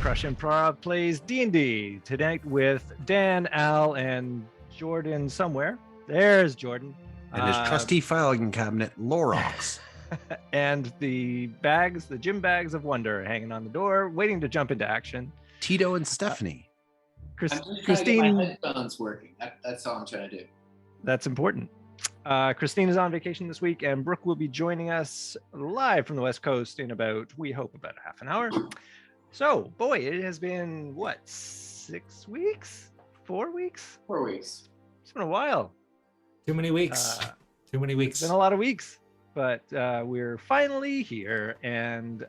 Crush Improv plays D&D tonight with Dan, Al, and Jordan somewhere. There's Jordan. And his trusty filing cabinet, Lorox. And the bags, the gym bags of wonder hanging on the door, waiting to jump into action. Tito and Stephanie. I'm just trying Christine. to get my headphones working. That's all I'm trying to do. That's important. Christine is on vacation this week, and Brooke will be joining us live from the West Coast in about, we hope, about half an hour. So, boy, it has been, what, 6 weeks? 4 weeks? 4 weeks. It's been a while. Too many weeks. Too many weeks. It's been a lot of weeks, but we're finally here, and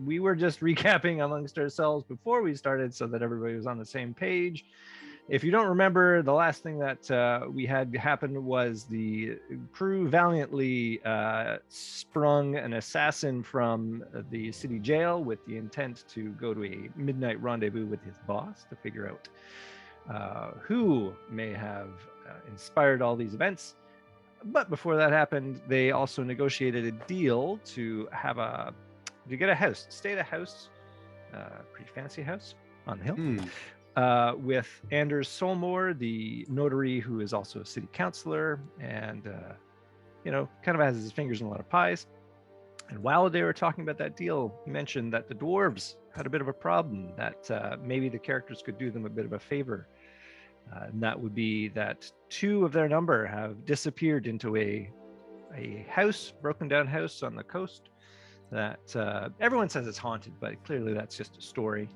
we were just recapping amongst ourselves before we started so that everybody was on the same page. If you don't remember, the last thing that we had happen was the crew valiantly sprung an assassin from the city jail with the intent to go to a midnight rendezvous with his boss to figure out who may have inspired all these events. But before that happened, they also negotiated a deal to get a house, stay at a house, pretty fancy house on the hill. With Anders Solmore, the notary who is also a city councilor and, kind of has his fingers in a lot of pies. And while they were talking about that deal, he mentioned that the dwarves had a bit of a problem, that maybe the characters could do them a bit of a favor. And that would be that 2 of their number have disappeared into a house, broken down house on the coast that everyone says it's haunted, but clearly that's just a story.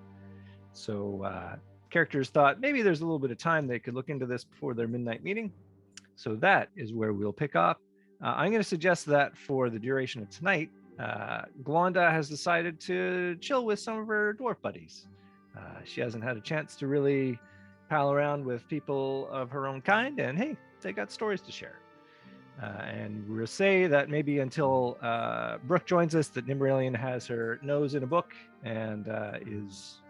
So, characters thought maybe there's a little bit of time they could look into this before their midnight meeting. So that is where we'll pick up. I'm going to suggest that for the duration of tonight, Glonda has decided to chill with some of her dwarf buddies. She hasn't had a chance to really pal around with people of her own kind, and hey, they got stories to share. And we'll say that maybe until Brooke joins us, that Nimralian has her nose in a book and is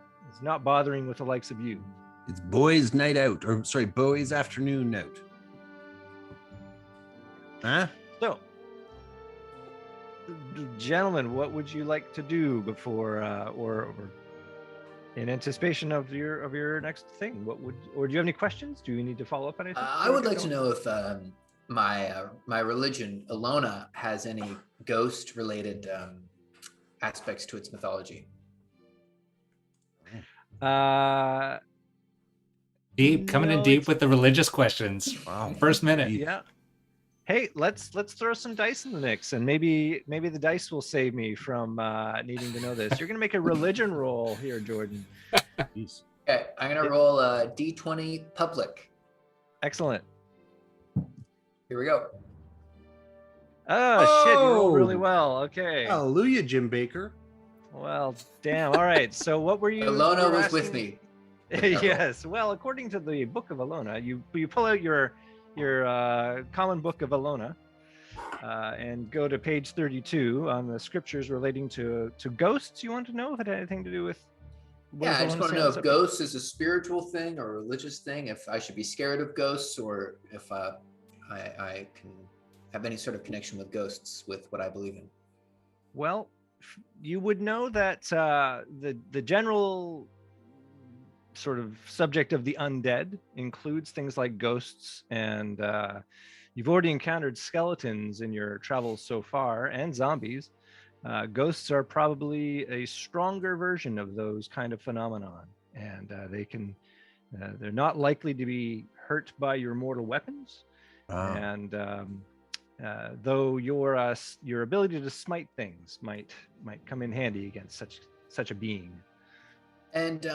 not bothering with the likes of you. It's boys' night out, or sorry, boys' afternoon out. Huh? So, gentlemen, what would you like to do before, or in anticipation of your next thing? Or do you have any questions? Do you need to follow up on anything? I would like to know if my religion, Alona, has any ghost-related aspects to its mythology. Deep, coming in deep with the religious questions. Wow. First minute. Yeah. Hey, let's throw some dice in the mix, and maybe the dice will save me from needing to know this. You're gonna make a religion roll here, Jordan. Okay, I'm gonna roll a D20 public. Excellent. Here we go. Oh, shit, you rolled really well. Okay. Hallelujah, Jim Baker. Well, damn. All right. So what were you? Alona was with me. Yes. Well, according to the Book of Alona, you pull out your common book of Alona and go to page 32 on the scriptures relating to ghosts. You want to know if it had anything to do with? Yeah, I just want to know if ghosts is a spiritual thing or a religious thing. If I should be scared of ghosts, or if I can have any sort of connection with ghosts with what I believe in. Well, you would know that the general sort of subject of the undead includes things like ghosts, and you've already encountered skeletons in your travels so far, and zombies. Ghosts are probably a stronger version of those kind of phenomenon, and they're not likely to be hurt by your mortal weapons. And though your ability to smite things might come in handy against such a being. And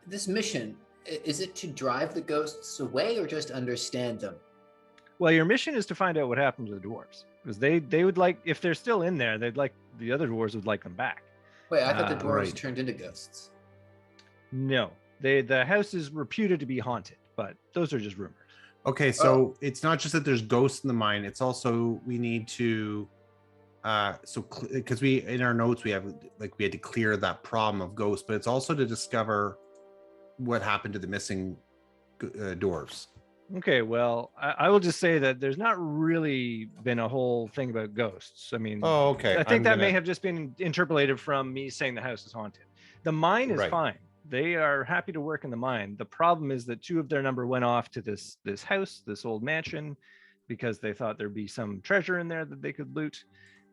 this mission, is it to drive the ghosts away or just understand them? Well, your mission is to find out what happened to the dwarves, because they would like, if they're still in there, they'd like, the other dwarves would like them back. Wait, I thought the dwarves right. turned into ghosts. No, the house is reputed to be haunted, but those are just rumors. Okay, so it's not just that there's ghosts in the mine. It's also we need to, because we in our notes we had to clear that problem of ghosts, but it's also to discover what happened to the missing dwarves. Okay, well, I will just say that there's not really been a whole thing about ghosts. I mean, oh, okay. I think that may have just been interpolated from me saying the house is haunted. The mine is Right. fine. They are happy to work in the mine. The problem is that 2 of their number went off to this house, this old mansion, because they thought there'd be some treasure in there that they could loot,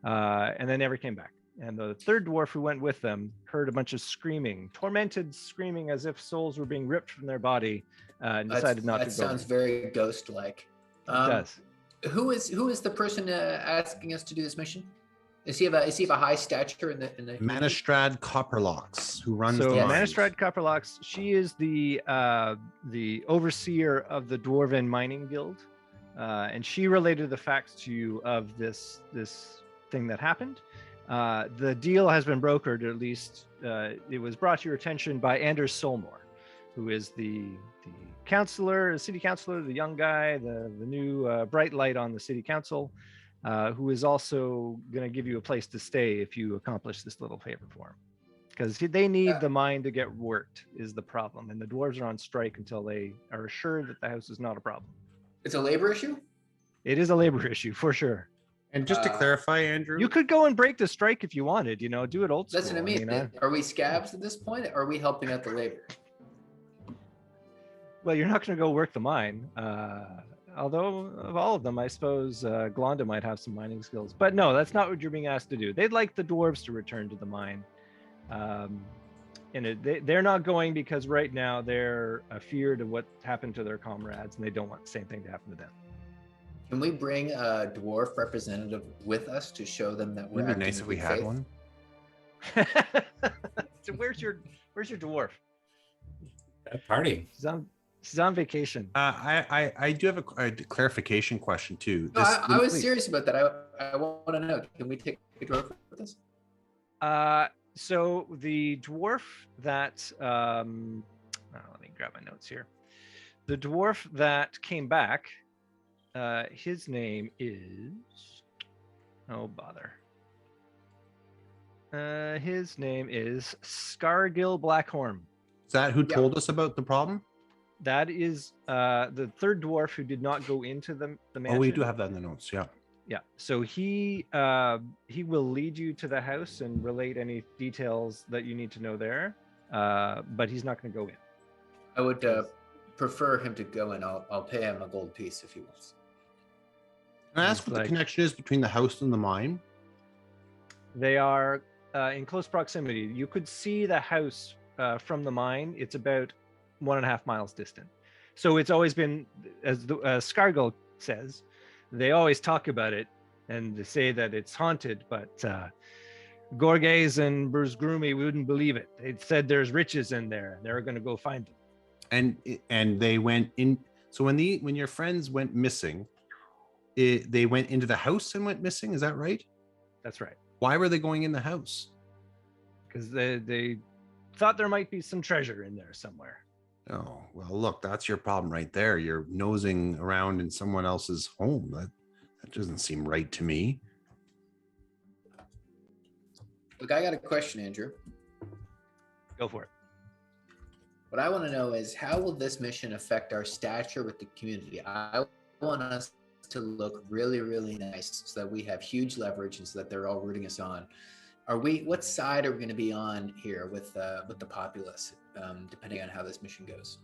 and they never came back. And the 3rd dwarf who went with them heard a bunch of screaming, tormented screaming as if souls were being ripped from their body, and decided not to go. That sounds very ghost-like. It does. Who is the person asking us to do this mission? Is he of a high stature in the Manistrad Copperlocks, who runs So the mines. Manistrad Copperlocks, she is the overseer of the Dwarven Mining Guild, and she related the facts to you of this thing that happened. The deal has been brokered, or at least it was brought to your attention by Anders Solmore, who is the city councilor, the young guy, the new bright light on the city council, who is also going to give you a place to stay if you accomplish this little favor for him. Because they need the mine to get worked is the problem, and the dwarves are on strike until they are assured that the house is not a problem. It's a labor issue? It is a labor issue, for sure. And just to clarify, Andrew, You could go and break the strike if you wanted, do it old school. That's what I mean. Are we scabs at this point? Or are we helping out the labor? Well, you're not going to go work the mine. Although of all of them, I suppose Glonda might have some mining skills. But no, that's not what you're being asked to do. They'd like the dwarves to return to the mine. And they're not going because right now they're afeared of what happened to their comrades, and they don't want the same thing to happen to them. Can we bring a dwarf representative with us to show them that we're wouldn't it be acting nice in if we good had faith? one? So where's your dwarf? That party. She's on vacation. I do have a clarification question too. No, I was serious about that. I want to know. Can we take a dwarf with us? So the dwarf that let me grab my notes here. The dwarf that came back, his name is his name is Scargill Blackhorn. Is that who told us about the problem? That is the 3rd dwarf who did not go into the mansion. Oh, we do have that in the notes. Yeah. Yeah, so he will lead you to the house and relate any details that you need to know there, but he's not going to go in. I would prefer him to go in. I'll pay him a gold piece if he wants. Can I ask what the connection is between the house and the mine? They are in close proximity. You could see the house from the mine. It's about 1.5 miles distant. So it's always been, as Scargill says, they always talk about it and they say that it's haunted, but Gorges and Bruce-Groomy wouldn't believe it. They said there's riches in there and they're going to go find them. And they went in. So when your friends went missing, they went into the house and went missing. Is that right? That's right. Why were they going in the house? Because they thought there might be some treasure in there somewhere. Oh, well, look, that's your problem right there. You're nosing around in someone else's home. That doesn't seem right to me. Look, I got a question, Andrew. Go for it. What I want to know is, how will this mission affect our stature with the community? I want us to look really, really nice so that we have huge leverage and so that they're all rooting us on. What side are we going to be on here with the populace, depending on how this mission goes?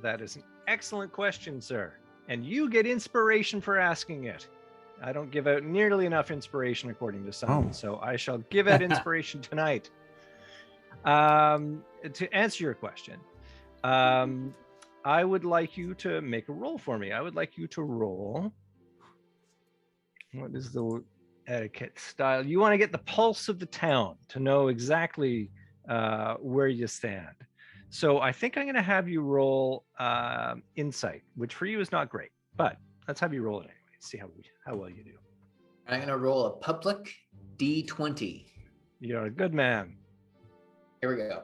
That is an excellent question, sir. And you get inspiration for asking it. I don't give out nearly enough inspiration, according to some, so I shall give out inspiration tonight. To answer your question, I would like you to make a roll for me. I would like you to roll. What is the etiquette style? You want to get the pulse of the town to know exactly where you stand. So I think I'm going to have you roll insight, which for you is not great, but let's have you roll it anyway. See how well you do. I'm going to roll a public D20. You're a good man. Here we go.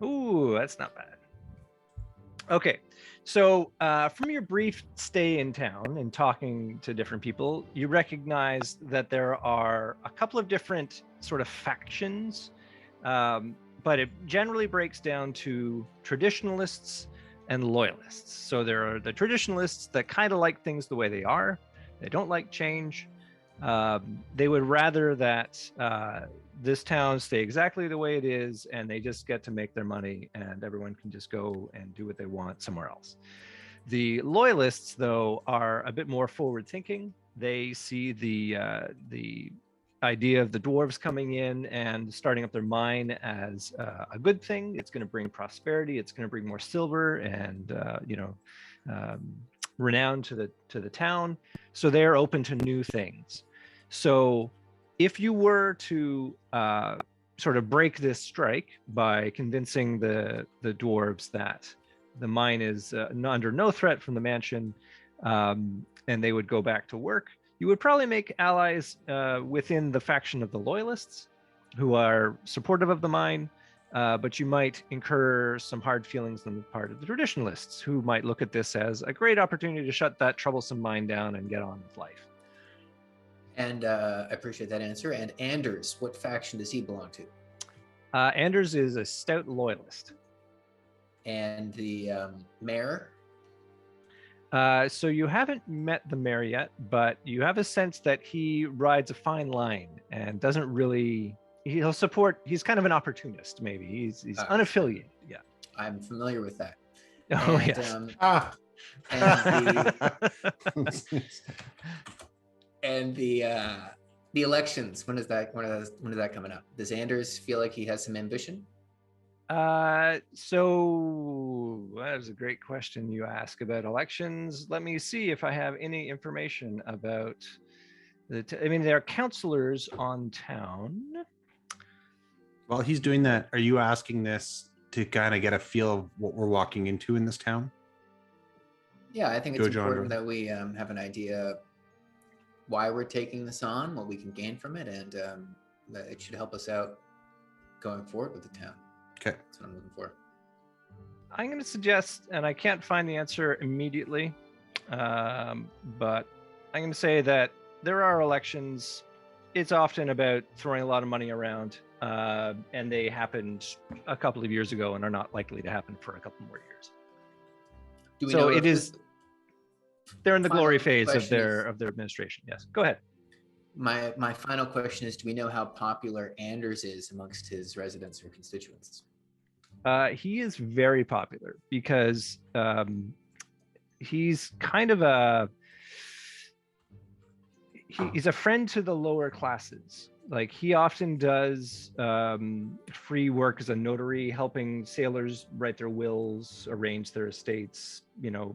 Ooh, that's not bad. Okay, so from your brief stay in town and talking to different people, you recognize that there are a couple of different sort of factions, but it generally breaks down to traditionalists and loyalists. So there are the traditionalists that kind of like things the way they are. They don't like change. They would rather that this town stay exactly the way it is, and they just get to make their money, and everyone can just go and do what they want somewhere else. The loyalists, though, are a bit more forward-thinking. They see the idea of the dwarves coming in and starting up their mine as a good thing. It's going to bring prosperity. It's going to bring more silver and renown to the town. So they're open to new things. So if you were to sort of break this strike by convincing the dwarves that the mine is under no threat from the mansion, and they would go back to work, you would probably make allies within the faction of the loyalists who are supportive of the mine, but you might incur some hard feelings on the part of the traditionalists, who might look at this as a great opportunity to shut that troublesome mine down and get on with life. And I appreciate that answer. And Anders, what faction does he belong to? Anders is a stout loyalist. And the mayor? So you haven't met the mayor yet, but you have a sense that he rides a fine line and doesn't really. He'll support. He's kind of an opportunist, maybe. He's unaffiliated. Yeah. I'm familiar with that. Oh And, yes. And the elections. When is that coming up? Does Anders feel like he has some ambition? So that is a great question you ask about elections. Let me see if I have any information about I mean, there are councillors on town. While he's doing that, are you asking this to kind of get a feel of what we're walking into in this town? Yeah, I think it's Go, important John. that we have an idea why we're taking this on, what we can gain from it, and that it should help us out going forward with the town. Okay. That's what I'm looking for. I'm going to suggest, and I can't find the answer immediately, but I'm going to say that there are elections. It's often about throwing a lot of money around, and they happened a couple of years ago and are not likely to happen for a couple more years. Do we So know it if is. They're in the glory phase of question their administration. Yes. Go ahead. My final question is: do we know how popular Anders is amongst his residents or constituents? He is very popular because he's kind of he's a friend to the lower classes. Like, he often does free work as a notary, helping sailors write their wills, arrange their estates,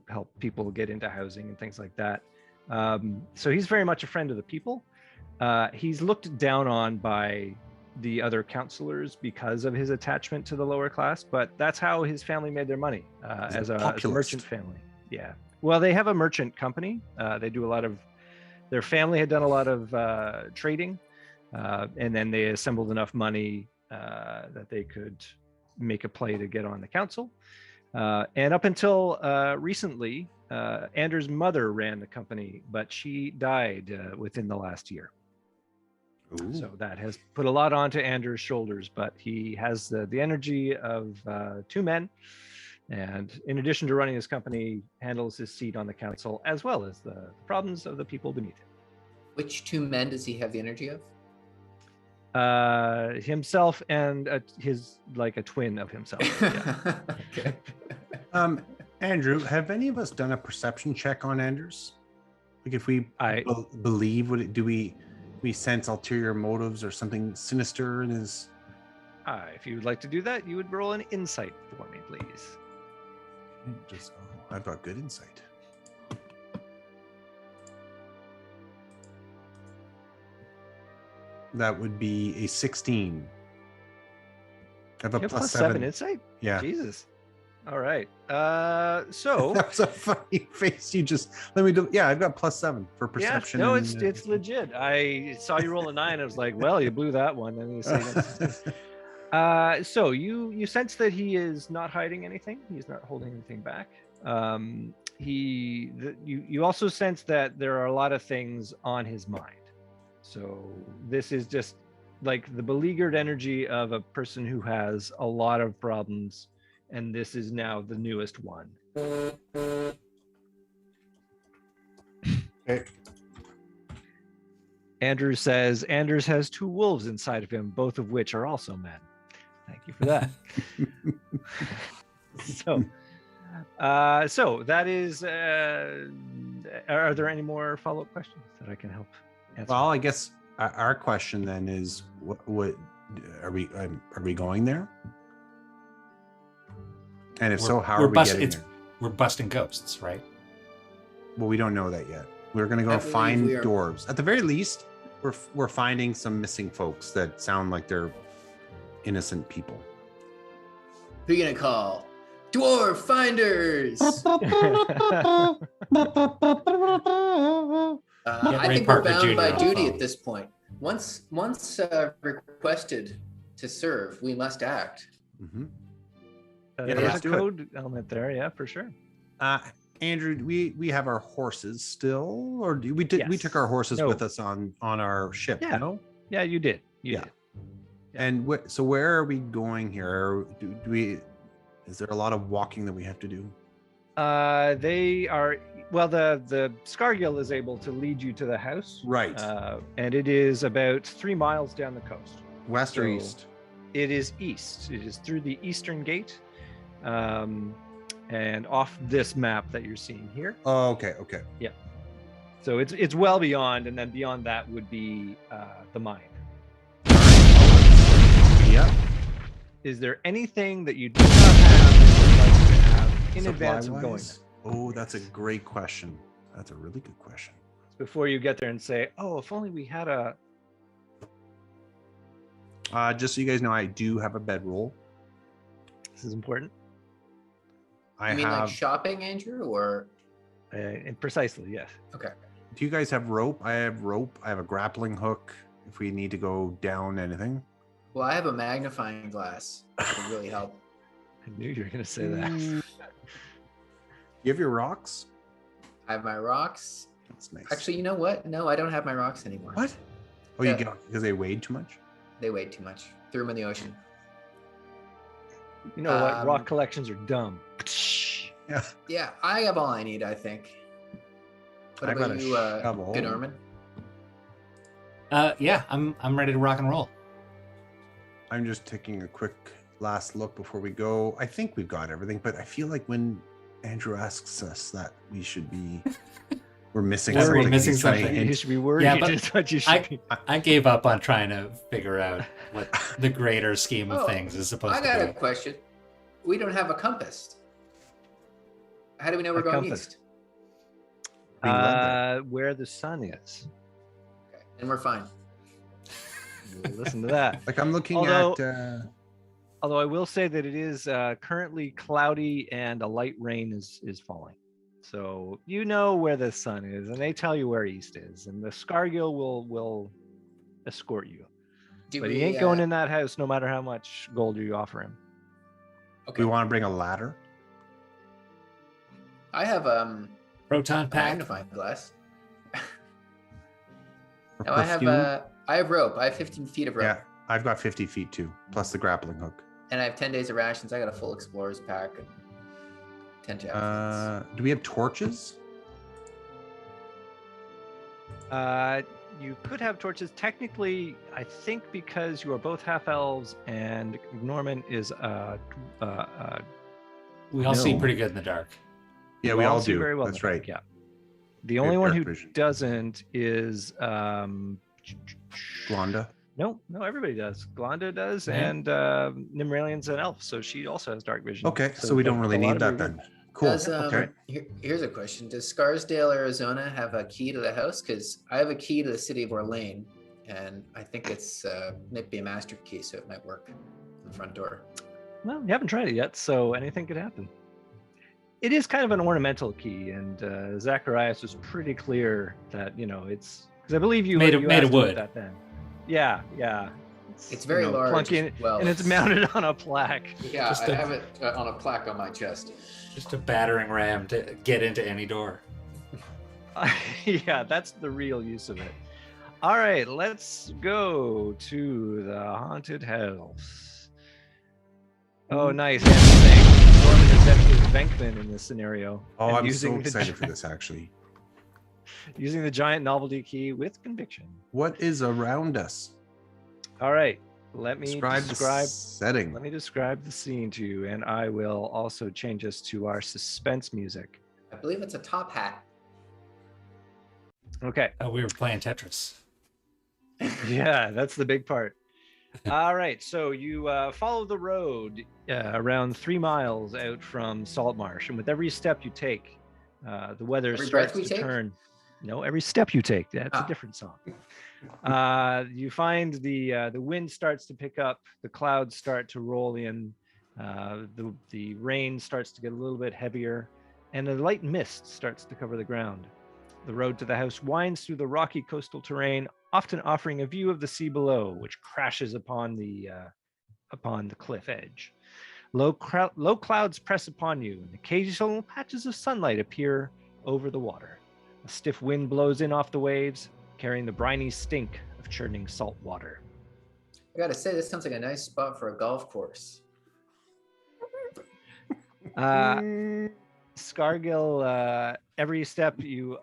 help people get into housing and things like that. So he's very much a friend of the people. He's looked down on by the other counselors because of his attachment to the lower class, but that's how his family made their money, as a merchant family. Yeah. Well, they have a merchant company. They do a lot of, their family had done a lot of trading, and then they assembled enough money that they could make a play to get on the council. And up until recently, Anders' mother ran the company, but she died within the last year. Ooh. So that has put a lot onto Anders' shoulders, but he has the energy of two men. And in addition to running his company, handles his seat on the council, as well as the problems of the people beneath him. Which two men does he have the energy of? Himself and his, like, a twin of himself. Yeah. Okay. Andrew, have any of us done a perception check on Anders? Like, if we believe, do we sense ulterior motives or something sinister in his? If you would like to do that, you would roll an insight for me, please. I've got good insight. That would be a 16. I have a plus 7 insight? Yeah. Jesus. All right. So that's a funny face. You just let me do. Yeah, I've got plus 7 for perception. Yeah, no, it's legit. I saw you roll a 9. I was like, well, you blew that one. And you say, so you sense that he is not hiding anything. He's not holding anything back. You also sense that there are a lot of things on his mind. So this is just like the beleaguered energy of a person who has a lot of problems, and this is now the newest one. Okay. Andrew says Anders has 2 wolves inside of him, both of which are also men. Thank you for that. So that is. Are there any more follow-up questions that I can help answer? Well, I guess our question then is, what are we going there? And if so, how are we getting there? We're busting ghosts, right? Well, we don't know that yet. We're gonna go find dwarves. At the very least, we're finding some missing folks that sound like they're innocent people. Who are you gonna call? Dwarf finders. I think we're bound by duty at this point. Once requested to serve, we must act. Mm-hmm. There's a code element there, yeah, for sure. Andrew, we have our horses still, or we took our horses with us on our ship? Yeah, no? Yeah, you did. You did. Yeah. And so where are we going here? Is there a lot of walking that we have to do? They are. Well, the Scargill is able to lead you to the house, right? And it is about 3 miles down the coast. West or east? It is east. It is through the eastern gate, and off this map that you're seeing here. Oh, okay. Yeah. So it's well beyond, and then beyond that would be the mine. Yeah. Is there anything that you do not have that you'd like to have in advance of going there? Oh, that's a great question. That's a really good question. Before you get there and say, "Oh, if only we had a." Just so you guys know, I do have a bedroll. This is important. You mean like shopping, Andrew, or? Precisely, yes. Okay. Do you guys have rope? I have rope. I have a grappling hook if we need to go down anything. Well, I have a magnifying glass. That would really help. I knew you were going to say that. You have your rocks? I have my rocks. That's nice. Actually, you know what? No, I don't have my rocks anymore. What? Oh, you get because they weighed too much? They weighed too much. Threw them in the ocean. You know what? Rock collections are dumb. Yeah. Yeah, I have all I need, I think. What about you, good Norman? Yeah, I'm ready to rock and roll. I'm just taking a quick last look before we go. I think we've got everything, but I feel like when Andrew asks us that we should be, we're missing something. We're missing something. You should be worried. Yeah, but I gave up on trying to figure out what the greater scheme of things is supposed to be. I got a question. We don't have a compass. How do we know we're going east? Where the sun is. Okay, and we're fine. Listen to that. Like I'm looking Although I will say that it is currently cloudy and a light rain is falling. So you know where the sun is, and they tell you where east is, and the Scargill will escort you. But he ain't going in that house no matter how much gold you offer him. Okay. We want to bring a ladder. I have proton pack, magnifying glass. No, I have rope. I have 15 feet of rope. Yeah, I've got 50 feet too, plus the grappling hook. And I have 10 days of rations. I got a full explorer's pack and 10 javelins. Do we have torches? You could have torches. Technically, I think because you are both half elves and Norman is we all see pretty good in the dark. Yeah, we all do. Very well. That's right. Yeah. The only one who doesn't is Glonda. No, everybody does. Glonda does, and Nimralian's an elf, so she also has dark vision. Okay, so we don't really need that then. Cool. Okay. Here's a question. Does Scarsdale, Arizona have a key to the house? Because I have a key to the city of Orlane, and I think it's might be a master key, so it might work on the front door. Well, you haven't tried it yet, so anything could happen. It is kind of an ornamental key, and Zacharias was pretty clear that, it's... Because I believe you made of wood. That then. Yeah. It's very large. And it's mounted on a plaque. Yeah, I have it on a plaque on my chest. Just a battering ram to get into any door. Yeah, that's the real use of it. All right, let's go to the haunted house. Oh, nice. Norman is definitely Venkman in this scenario. Oh, I'm so excited for this, actually. Using the giant novelty key with conviction. What is around us? All right. Let me Describe describe the setting. Let me describe the scene to you, and I will also change us to our suspense music. I believe it's a top hat. Okay. Oh, we were playing Tetris. Yeah, that's the big part. All right. So you follow the road around 3 miles out from Salt Marsh, and with every step you take, the weather Every starts breath we to take? turn. No, every step you take. That's a Ah. different song. You find the wind starts to pick up, the clouds start to roll in, the rain starts to get a little bit heavier, and a light mist starts to cover the ground. The road to the house winds through the rocky coastal terrain, often offering a view of the sea below, which crashes upon the cliff edge. Low clouds press upon you, and occasional patches of sunlight appear over the water. A stiff wind blows in off the waves, carrying the briny stink of churning salt water. I gotta say, this sounds like a nice spot for a golf course. Scargill, every step you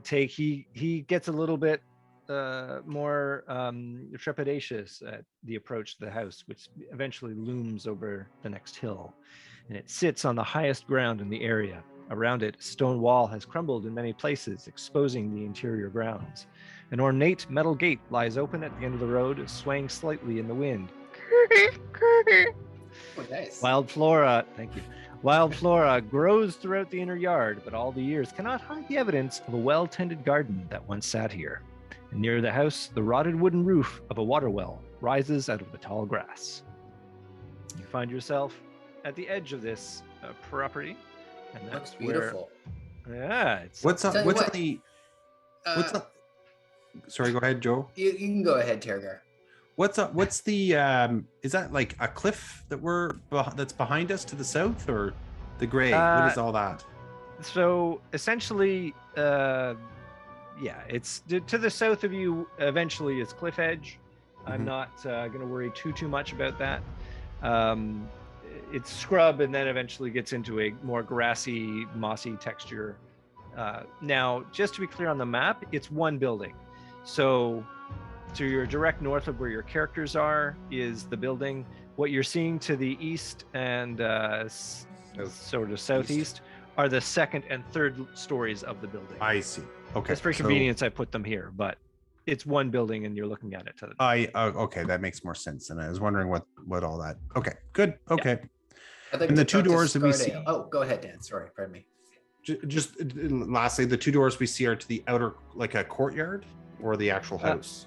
take, he gets a little bit more trepidatious at the approach to the house, which eventually looms over the next hill. And it sits on the highest ground in the area. Around it, a stone wall has crumbled in many places, exposing the interior grounds. An ornate metal gate lies open at the end of the road, swaying slightly in the wind. Oh, nice. Wild flora grows throughout the inner yard, but all the years cannot hide the evidence of a well-tended garden that once sat here. And near the house, the rotted wooden roof of a water well rises out of the tall grass. You find yourself at the edge of this property, and Looks that's beautiful. Yeah, it's What's up? Tell you What's what, on the? What's up? Sorry, go ahead, Joe. You can go ahead, Tergar. What's up? What's the? Is that like a cliff that's behind us to the south, or the gray? What is all that? So essentially, yeah, it's to the south of you. Eventually, is cliff edge. I'm not going to worry too much about that. It's scrub, and then eventually gets into a more grassy, mossy texture. Now, just to be clear on the map, it's one building. So to your direct north of where your characters are is the building. What you're seeing to the east and sort of southeast are the second and third stories of the building. I see. Okay. Just for convenience, I put them here, but it's one building and you're looking at it to the okay, that makes more sense. And I was wondering what all that. Okay, good. Okay. I'd like And to the two talk to doors that we see. Scardale. Oh, go ahead, Dan. Sorry, pardon me. Just lastly, the two doors we see are to the outer, like a courtyard, or the actual house.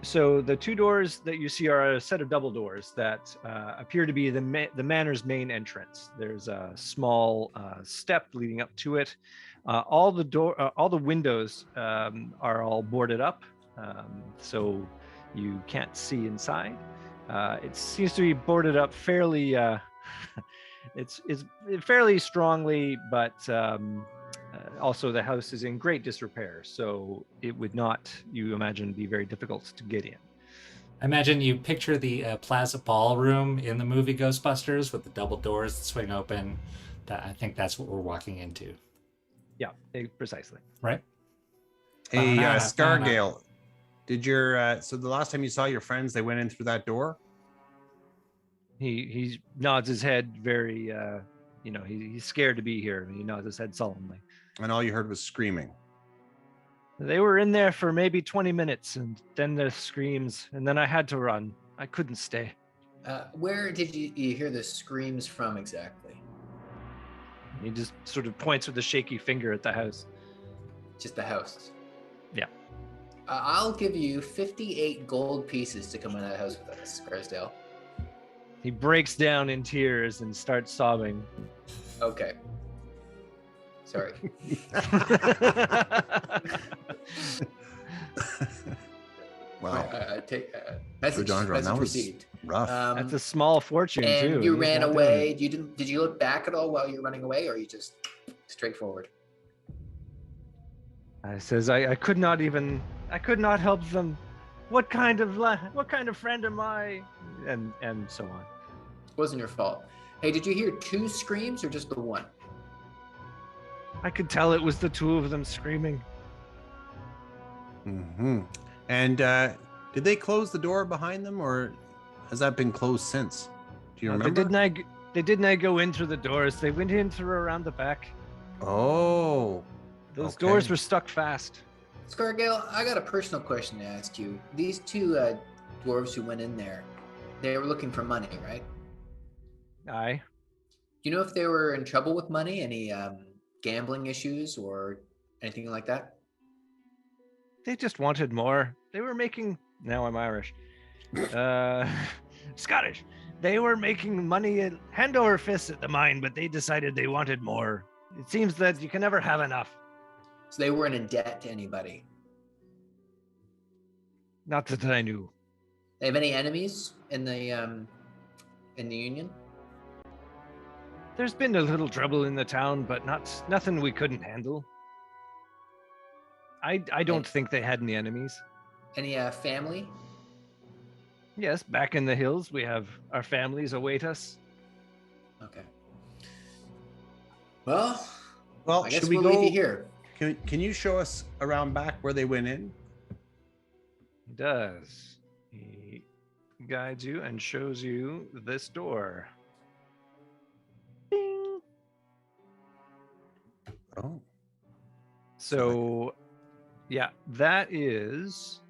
So the two doors that you see are a set of double doors that appear to be the manor's main entrance. There's a small step leading up to it. All the windows are all boarded up, so you can't see inside. It seems to be boarded up fairly. It's fairly strongly, but also the house is in great disrepair, so it would not, you imagine, be very difficult to get in. I imagine you picture the Plaza Ballroom in the movie Ghostbusters with the double doors that swing open. I think that's what we're walking into. Yeah, precisely. Right? Hey, Scargale, did your so the last time you saw your friends, they went in through that door? He nods his head very, he's scared to be here. He nods his head sullenly. And all you heard was screaming. They were in there for maybe 20 minutes, and then the screams, and then I had to run. I couldn't stay. Where did you hear the screams from exactly? He just sort of points with a shaky finger at the house. Just the house. Yeah. I'll give you 58 gold pieces to come in that house with us, Scarsdale. He breaks down in tears and starts sobbing. Okay. Sorry. Wow. Message John, that was received. rough. That's a small fortune, and too. You He's ran not away. Did you look back at all while you were running away, or you just straightforward? I says, I could not help them. What kind of friend am I? And so on. It wasn't your fault. Hey, did you hear 2 screams or just the one? I could tell it was the two of them screaming. Mm-hmm. And did they close the door behind them, or has that been closed since? Do you remember? They did not go in through the doors. They went in through around the back. Oh. Those Okay. doors were stuck fast. Scargale, I got a personal question to ask you. These two dwarves who went in there, they were looking for money, right? Aye. Do you know if they were in trouble with money? Any gambling issues or anything like that? They just wanted more. They were making. Now I'm Irish. Scottish. They were making money hand over fist at the mine, but they decided they wanted more. It seems that you can never have enough. So they weren't in debt to anybody. Not that I knew. They have any enemies in the Union? There's been a little trouble in the town, but nothing we couldn't handle. I don't think they had any enemies. Any family? Yes, back in the hills, we have our families await us. Okay. Well, I guess should we we'll go leave you here. Can you show us around back where they went in? He does. He guides you and shows you this door. Ding. Oh. So, yeah, that is.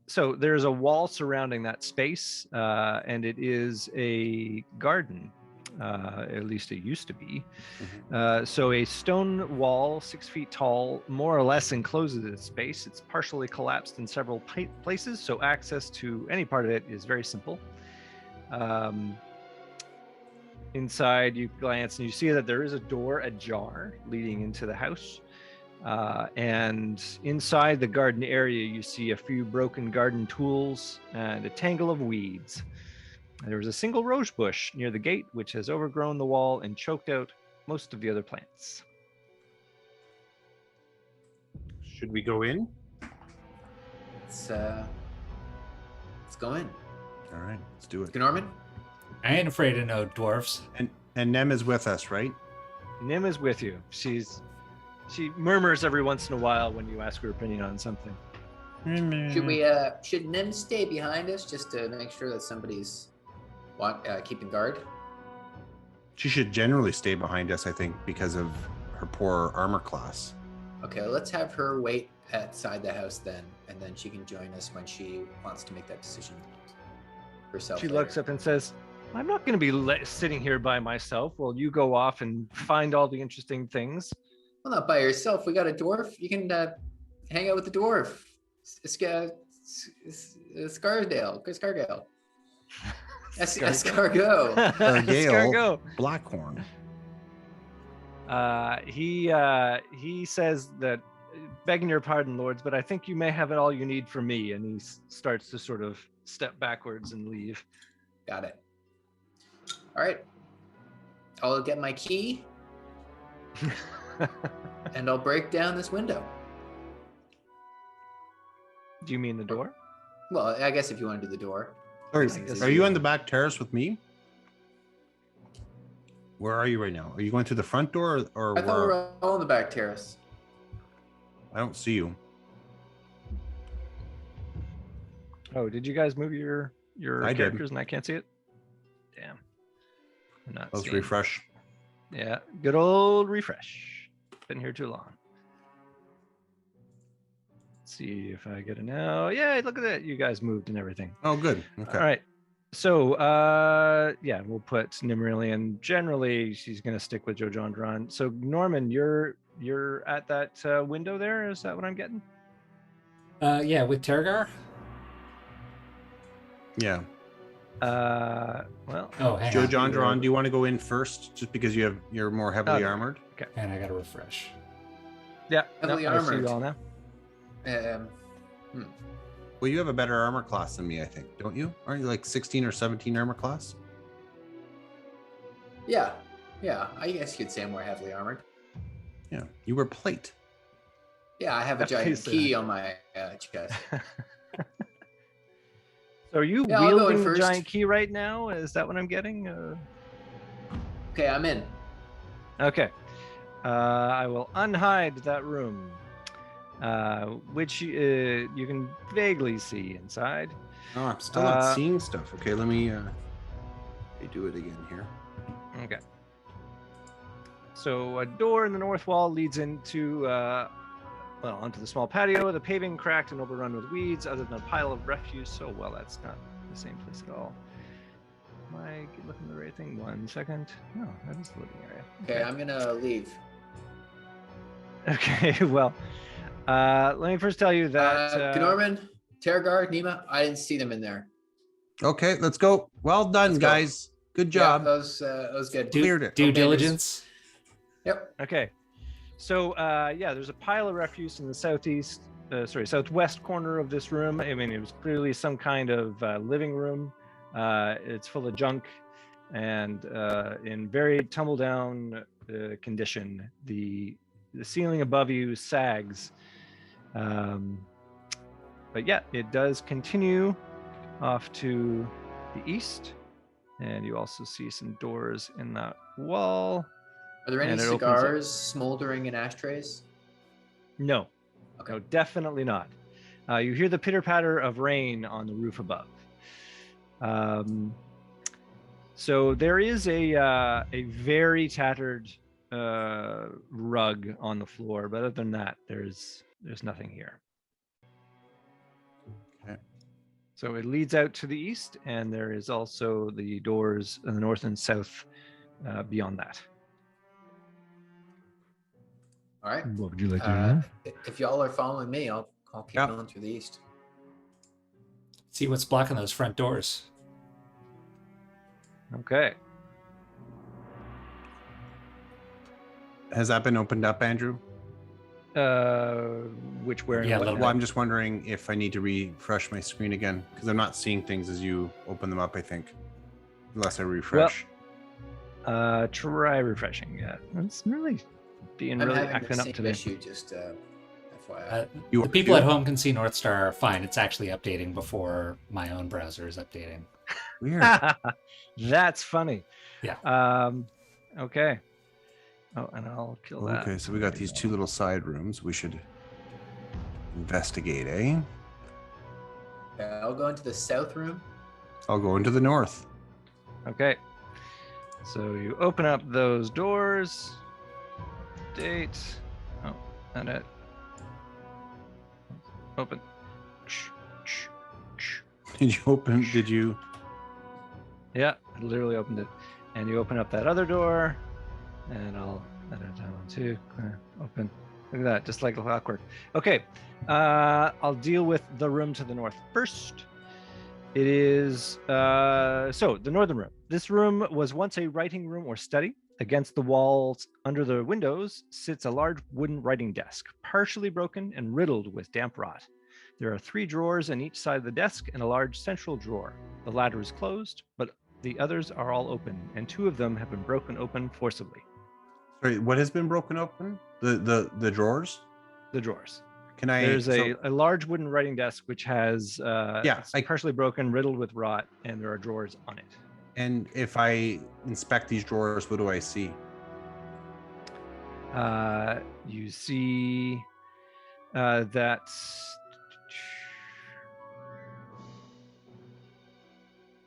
So there's a wall surrounding that space, and it is a garden. At least it used to be. So a stone wall, 6 feet tall, more or less encloses the space. It's partially collapsed in several places, so access to any part of it is very simple. Inside, you glance and you see that there is a door ajar leading into the house. And inside the garden area, you see a few broken garden tools and a tangle of weeds. There was a single rose bush near the gate, which has overgrown the wall and choked out most of the other plants. Should we go in? Let's go in. All right, let's do it. Norman? I ain't afraid of no dwarfs. And Nem is with us, right? Nim is with you. She murmurs every once in a while when you ask her opinion on something. Should Nim stay behind us just to make sure that somebody's keeping guard? She should generally stay behind us, I think, because of her poor armor class. Okay, let's have her wait outside the house then, and then she can join us when she wants to make that decision herself. She looks up and says, I'm not going to be sitting here by myself while you go off and find all the interesting things. Well, not by yourself. We got a dwarf. You can hang out with the dwarf. Scargale. Escargot. Escargot. Blackhorn. He says that, begging your pardon, lords, but I think you may have it all you need from me. And he starts to sort of step backwards and leave. Got it. All right. I'll get my key and I'll break down this window. Do you mean the door? Well, I guess if you want to do the door. Are you on the back terrace with me? Where are you right now? Are you going through the front door or I thought we were all on the back terrace. I don't see you. Oh, did you guys move your characters and I can't see it? Damn. I'm not Let's seeing. refresh. Yeah, good old refresh. Been here too long. Let's see if I get it now. Yeah, look at that. You guys moved and everything. Oh, good. Okay. All right. So, yeah, we'll put Nimrilian. Generally, she's going to stick with Jojondron. So, Norman, you're at that window there. Is that what I'm getting? Yeah, with Tergar. Yeah. Well. Oh, hang on. Jojondron, do you want to go in first, just because you're more heavily armored? Okay. And I got to refresh. Yeah. Heavily I see armored. you all now. Well, you have a better armor class than me, I think, don't you? Aren't you like 16 or 17 armor class? Yeah. I guess you could say I'm more heavily armored. Yeah. You were plate. Yeah, I have a giant key on my chest. So are you I'll go in wielding the first. giant key right now? Is that what I'm getting? Okay, I'm in. Okay. I will unhide that room, which you can vaguely see inside. Oh, I'm still not seeing stuff. Okay, let me do it again here. Okay. So a door in the north wall leads into, onto the small patio. The paving cracked and overrun with weeds, other than a pile of refuse. So, well, that's not the same place at all. Am I looking at the right thing? 1 second. No, that is the living area. Okay, I'm gonna leave. Okay, well, let me first tell you that Gnorman, Terragard, Nima, I didn't see them in there. Okay, let's go. Well done, Let's go. guys. Good job. Yeah, that was good. Cleared it. Due diligence. Yep. Okay. So, there's a pile of refuse in the southwest corner of this room. I mean, it was clearly some kind of living room. It's full of junk and in very tumble down condition. The ceiling above you sags. But yeah, it does continue off to the east. And you also see some doors in that wall. Are there any And it opens cigars smoldering in ashtrays? No. Okay. No, definitely not. You hear the pitter-patter of rain on the roof above. So there is a very tattered rug on the floor, but other than that, there's nothing here. Okay. So it leads out to the east, and there is also the doors in the north and south beyond that. All right. What would you like to do? If y'all are following me, I'll keep Yep. going through the east. See what's blocking those front doors. Okay. Has that been opened up, Andrew? Which where? Yeah, a little Well, I'm just wondering if I need to refresh my screen again because I'm not seeing things as you open them up, I think. Unless I refresh. Try refreshing. Yeah, it's really being I'm really having acting the up same today. issue, just FYI. You The are people too? at home can see North Star fine. It's actually updating before my own browser is updating. Weird. That's funny. Yeah. Okay. Oh, and I'll kill that. Okay, so we got these two little side rooms. We should investigate, eh? Okay, I'll go into the south room. I'll go into the north. Okay. So you open up those doors. Date. Oh, and it. Open. Did you open? Did you? Yeah, I literally opened it. And you open up that other door. And I'll edit that one too. Clear, open. Look at that, just like clockwork. Okay, I'll deal with the room to the north first. It is, so the northern room. This room was once a writing room or study. Against the walls, under the windows, sits a large wooden writing desk, partially broken and riddled with damp rot. There are 3 drawers on each side of the desk and a large central drawer. The latter is closed, but the others are all open, and 2 of them have been broken open forcibly. Sorry, what has been broken open? The drawers? The drawers. Can I? There's a large wooden writing desk which has it's I- partially broken, riddled with rot, and there are drawers on it. And if I inspect these drawers, what do I see? You see that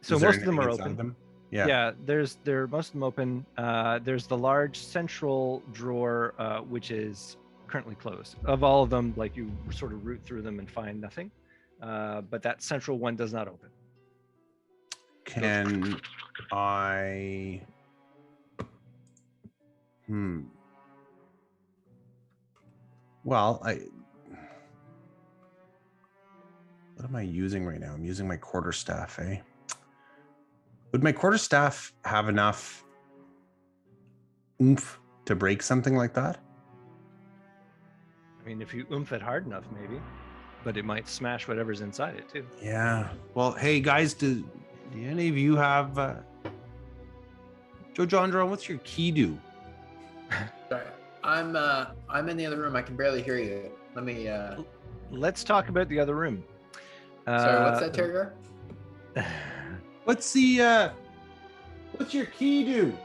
so Is there most of them are anything inside open. them? Yeah, most of them open. There's the large central drawer which is currently closed. Of all of them, like you sort of root through them and find nothing, but that central one does not open. Can I? Well, what am I using right now? I'm using my quarterstaff, eh? Would my quarterstaff have enough oomph to break something like that? I mean, if you oomph it hard enough, maybe, but it might smash whatever's inside it too. Yeah. Well, hey guys, do any of you have Joe Jondron, what's your key do? Sorry, I'm in the other room. I can barely hear you. Let me. Let's talk about the other room. Sorry, what's that, Terragard? What's your key do?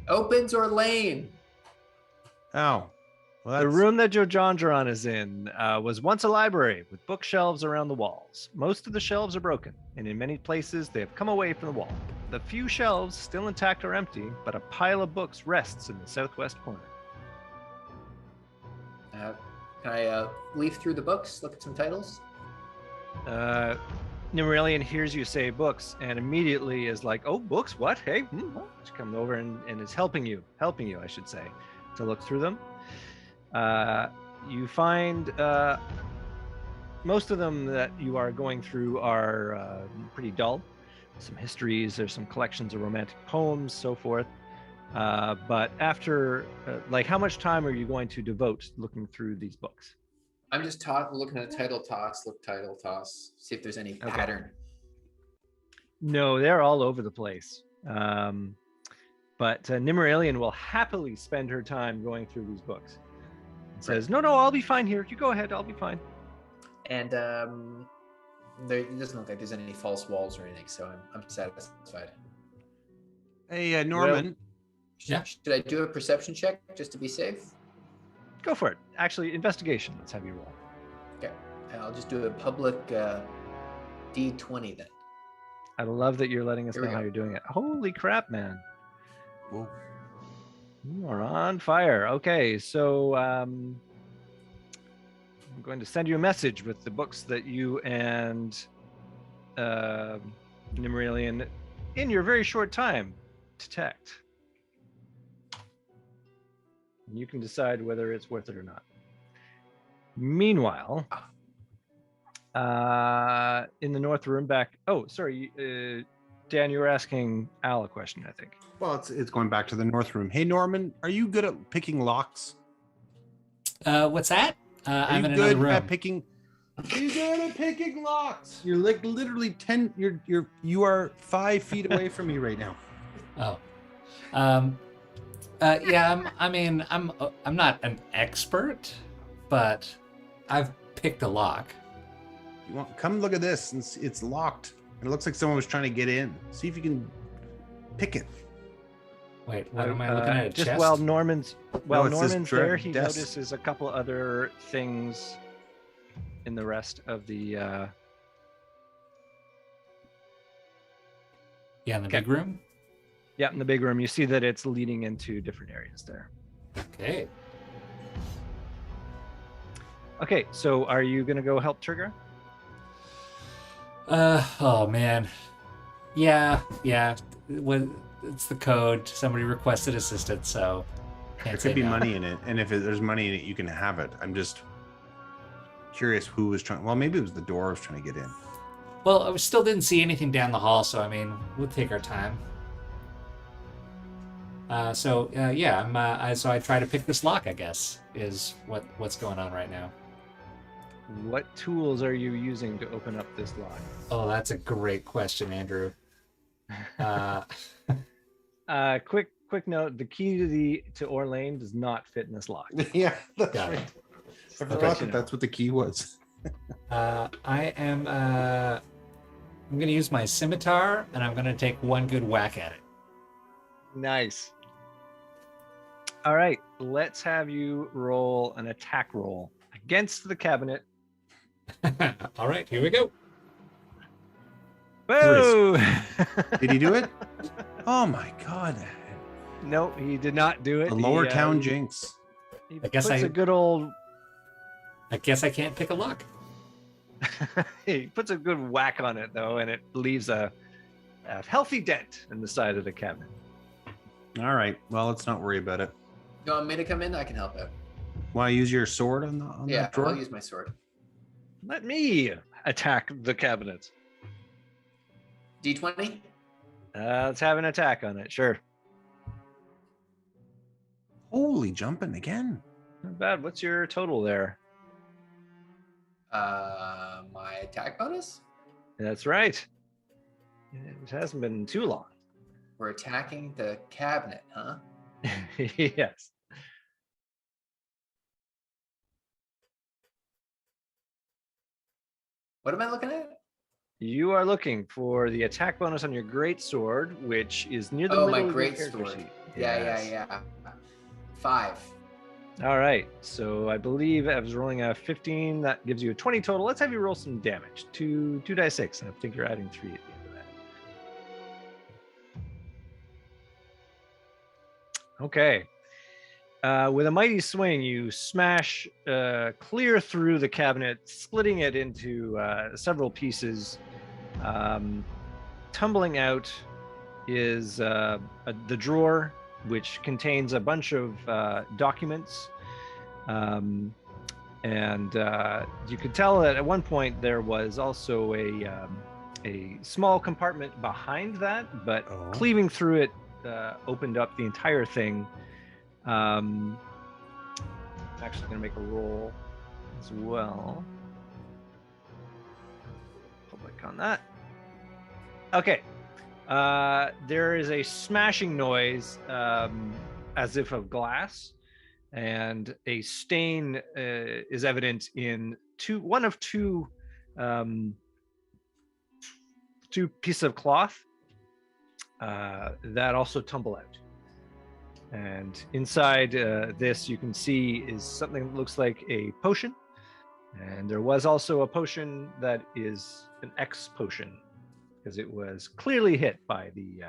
Opens or lane? Oh, well, The that's room that Jojanjaran is in was once a library with bookshelves around the walls. Most of the shelves are broken, and in many places they have come away from the wall. The few shelves still intact are empty, but a pile of books rests in the southwest corner. Can I leaf through the books, look at some titles? Nimrelian hears you say books and immediately is like, oh, books, what? Hey, she comes over and is helping you, I should say, to look through them. You find most of them that you are going through are pretty dull. Some histories, there's some collections of romantic poems, so forth. But after, how much time are you going to devote looking through these books? I'm just looking at title toss, see if there's any pattern. No, they're all over the place. But Nimrelian will happily spend her time going through these books. And says, no, I'll be fine here. You go ahead, I'll be fine. And it doesn't look like there's any false walls or anything, so I'm satisfied. Hey, Norman. Should I do a perception check just to be safe? Go for it. Actually, investigation. Let's have you roll. Okay. I'll just do a public D20 then. I love that you're letting us Here know we how go. you're doing it. Holy crap, man. Whoa. You are on fire. Okay, so I'm going to send you a message with the books that you and Nimrelian, in your very short time, detect. And you can decide whether it's worth it or not. Meanwhile, in the north room back... Oh, sorry, Dan, you were asking Al a question, I think. Well, it's going back to the north room. Hey, Norman, are you good at picking locks? What's that? I'm in Are you another good room. at picking? Are you good at picking locks? You're like literally 10. You are 5 feet away from me right now. Oh. Yeah. I'm not an expert, but I've picked a lock. Come look at this. It's locked. It looks like someone was trying to get in. See if you can pick it. Wait, what am I looking at? A just chest? while Norman's says there, he desk. notices a couple other things in the rest of the Yeah, in the big room. in the big room. You see that it's leading into different areas there. Okay, so are you gonna go help Trigger? Oh man. Yeah. It's the code. Somebody requested assistance, so There can't could say be no. money in it, and if there's money in it, you can have it. I'm just curious who was trying. Well, maybe it was the dwarves trying to get in. Well, I still didn't see anything down the hall, so I mean, we'll take our time. So I try to pick this lock, I guess, is what's going on right now. What tools are you using to open up this lock? Oh, that's a great question, Andrew. Quick note: the key to Orlane does not fit in this lock. Yeah, that's Got right. it. I forgot that's what the key was. I'm going to use my scimitar, and I'm going to take one good whack at Nice. All right, let's have you roll an attack roll against the cabinet. it. All right, here we go. Whoa! Did he do it? Oh my god! No, he did not do it. The lower He, town jinx. He I guess puts a good old. I guess I can't pick a lock. He puts a good whack on it though, and it leaves a healthy dent in the side of the cabinet. All right. Well, let's not worry about it. You want me to come in? I can help out. Want to use your sword on that drawer? I'll use my sword. Let me attack the cabinet. D20? Let's have an attack on it. Sure. Holy jumping again. Not bad. What's your total there? My attack bonus? That's right. It hasn't been too long. We're attacking the cabinet, huh? Yes. What am I looking at? You are looking for the attack bonus on your great sword, which is near the Oh, middle my of your great character sword. sheet. Yeah. 5. All right. So I believe I was rolling a 15. That gives you a 20 total. Let's have you roll some damage. Two die 6. And I think you're adding 3 at the end of that. Okay. With a mighty swing, you smash clear through the cabinet, splitting it into several pieces. Tumbling out is the drawer, which contains a bunch of documents. And you could tell that at one point there was also a small compartment behind that, but cleaving through it opened up the entire thing. I'm actually going to make a roll as well. Public on that. Okay. There is a smashing noise as if of glass, and a stain is evident in one of two pieces of cloth that also tumble out. And inside this, you can see is something that looks like a potion. And there was also a potion that is an X potion, because it was clearly hit by the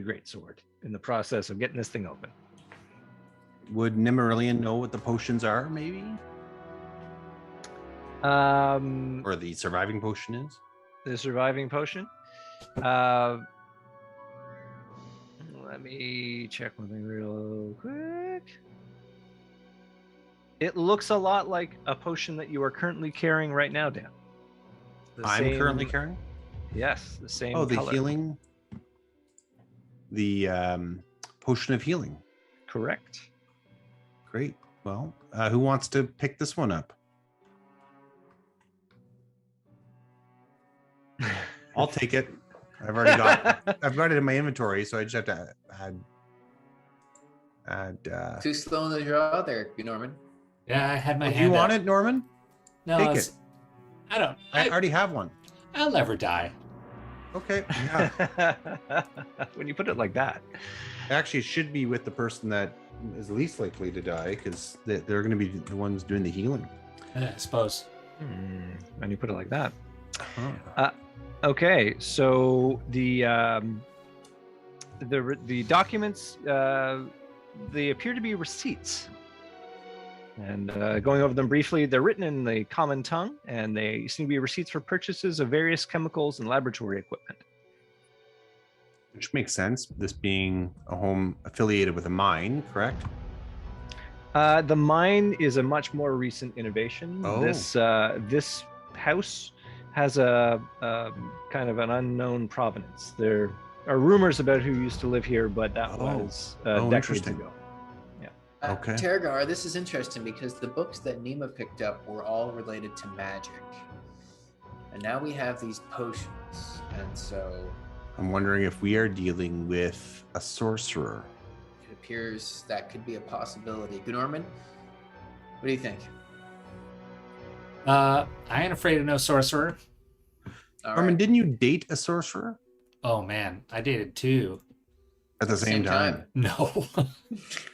great sword in the process of getting this thing open. Would Nimarillion know what the potions are, maybe? Or the surviving potion is? The surviving potion? Let me check one thing real quick. It looks a lot like a potion that you are currently carrying right now, Dan. I'm currently carrying? Yes, the same the color. healing. The potion of healing. Correct. Great. Well, who wants to pick this one up? I'll take it. I've already got it in my inventory, so I just have to add. Too slow in the draw there, Norman. Yeah, I had my hand Do you want up. it, Norman? No, take it. I don't. I already have one. I'll never die. Okay. Yeah. When you put it like that. Actually, it should be with the person that is least likely to die, because they're going to be the ones doing the healing. I suppose. When you put it like that. Okay, so the documents, they appear to be receipts. And going over them briefly, they're written in the common tongue, and they seem to be receipts for purchases of various chemicals and laboratory equipment. Which makes sense, this being a home affiliated with a mine, correct? The mine is a much more recent innovation. Oh. This house has a kind of an unknown provenance. There are rumors about who used to live here, but that was decades ago. Yeah. Okay. Tergar, this is interesting because the books that Nima picked up were all related to magic. And now we have these potions. And so I'm wondering if we are dealing with a sorcerer. it appears that could be a possibility. Norman, what do you think? I ain't afraid of no sorcerer. Norman, didn't you date a sorcerer? Oh man, I dated 2. At the same time? No.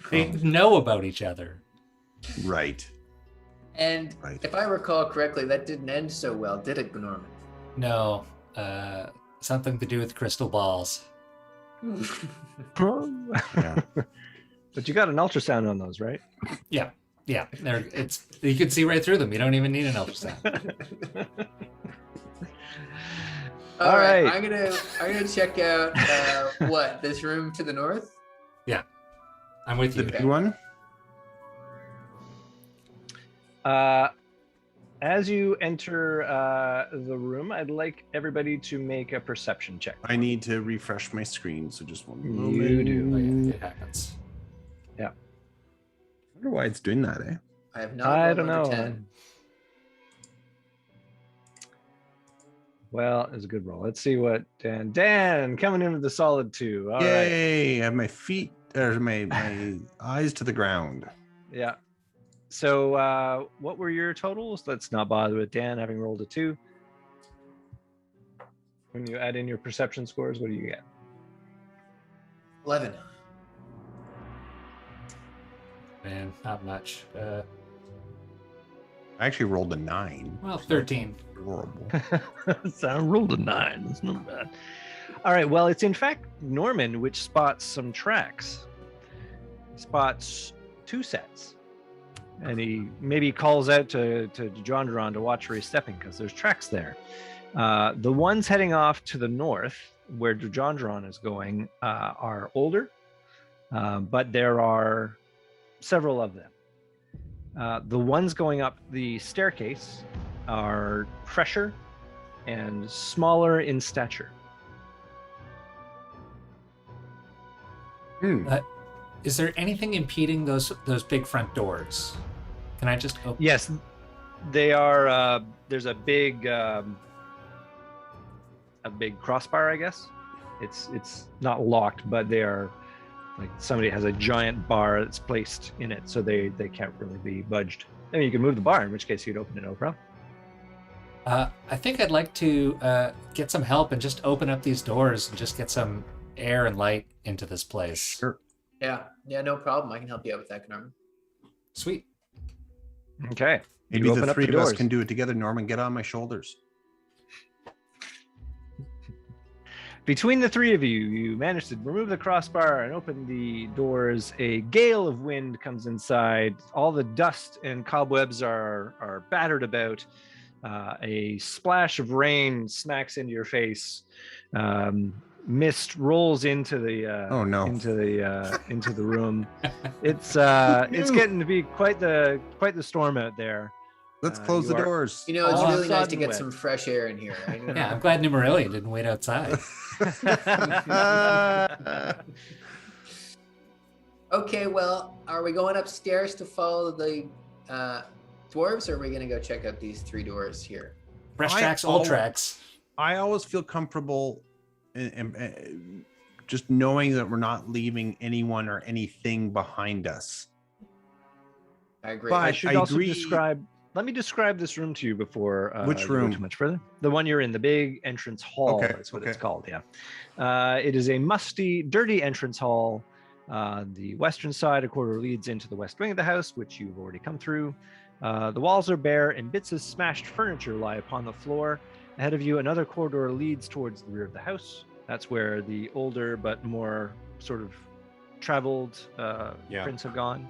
They know about each other. Right. And if I recall correctly, that didn't end so well, did it, Norman? No. Something to do with crystal balls. Yeah. But you got an ultrasound on those, right? Yeah. You can see right through them. You don't even need an ultrasound. All right. I'm gonna check out this room to the north. Yeah, I'm with you. The big one. As you enter the room, I'd like everybody to make a perception check. I need to refresh my screen, so just one moment. You do. Oh, yeah, it happens. Yeah. I wonder why it's doing that, eh? I have not. I don't under know. 10. Well, it was a good roll. Let's see what Dan coming in with the solid 2. All right. Yay! I have my feet or my eyes to the ground. Yeah. So what were your totals? Let's not bother with Dan having rolled a 2. When you add in your perception scores, what do you get? 11. Man, not much. I actually rolled a 9. Well, 13. Horrible. So I rolled a 9. That's not bad. All right. Well, it's in fact Norman which spots some tracks. He spots 2 sets. And he maybe calls out to John to watch where he's stepping because there's tracks there. The ones heading off to the north, where John is going, are older, but there are several of them. The ones going up the staircase are fresher and smaller in stature. Is there anything impeding those big front doors? Can I just open? Yes, they are. There's a big crossbar, I guess. It's not locked, but they are like somebody has a giant bar that's placed in it, so they can't really be budged. I mean, you can move the bar, in which case you'd open it, no problem. I think I'd like to get some help and just open up these doors and just get some air and light into this place. Sure. Yeah, no problem. I can help you out with that, Norman. Sweet. Okay. Maybe You open the up 3 the of us doors. can do it together. Norman, get on my shoulders. Between the 3 of you, you manage to remove the crossbar and open the doors. A gale of wind comes inside. All the dust and cobwebs are battered about. A splash of rain smacks into your face. Mist rolls into the Oh, no. into the room. It's getting to be quite the storm out there. Let's close you the are- doors. You know, it's All really nice to sodden get wet. some fresh air in here. Right? Yeah, I'm glad Numerelli didn't wait outside. Okay, well, are we going upstairs to follow the dwarves, or are we going to go check out these 3 doors here? Fresh I tracks, old al- tracks. I always feel comfortable in just knowing that we're not leaving anyone or anything behind us. I agree. But I should I also agree- describe. Let me describe this room to you before Which you go room? too much further. The one you're in, the big entrance hall. Okay, That's what okay. it's called. Yeah, it is a musty, dirty entrance hall. The western side, a corridor leads into the west wing of the house, which you've already come through. The walls are bare, and bits of smashed furniture lie upon the floor. Ahead of you, another corridor leads towards the rear of the house. That's where the older but more sort of traveled prints have gone.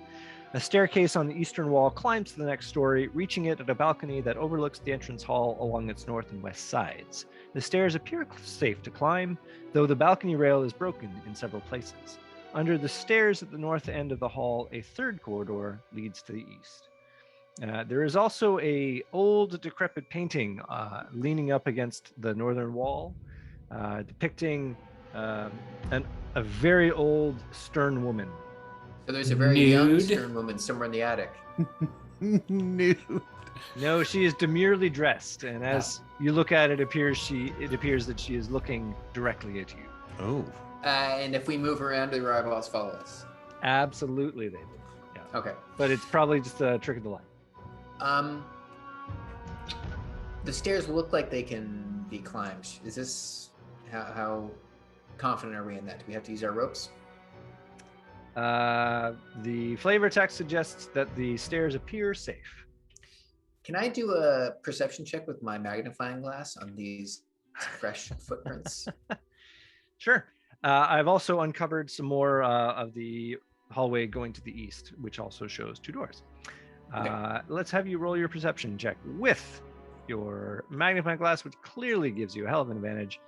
A staircase on the eastern wall climbs to the next story, reaching it at a balcony that overlooks the entrance hall along its north and west sides. The stairs appear safe to climb, though the balcony rail is broken in several places. Under the stairs at the north end of the hall, a 3rd corridor leads to the east. There is also a old, decrepit painting leaning up against the northern wall, depicting a very old, stern woman. So there's a very young, Nude. stern woman somewhere in the attic. Nude. No, she is demurely dressed, and as you look at it, it appears that she is looking directly at you. Oh. And if we move around, do our eyeballs follow us? Absolutely, they do. Yeah, Okay. but it's probably just a trick of the light. The stairs look like they can be climbed. Is this how confident are we in that? Do we have to use our ropes? The flavor text suggests that the stairs appear safe. Can I do a perception check with my magnifying glass on these fresh footprints? Sure. I've also uncovered some more of the hallway going to the east, which also shows 2 doors. Okay. Let's have you roll your perception check with your magnifying glass, which clearly gives you a hell of an advantage.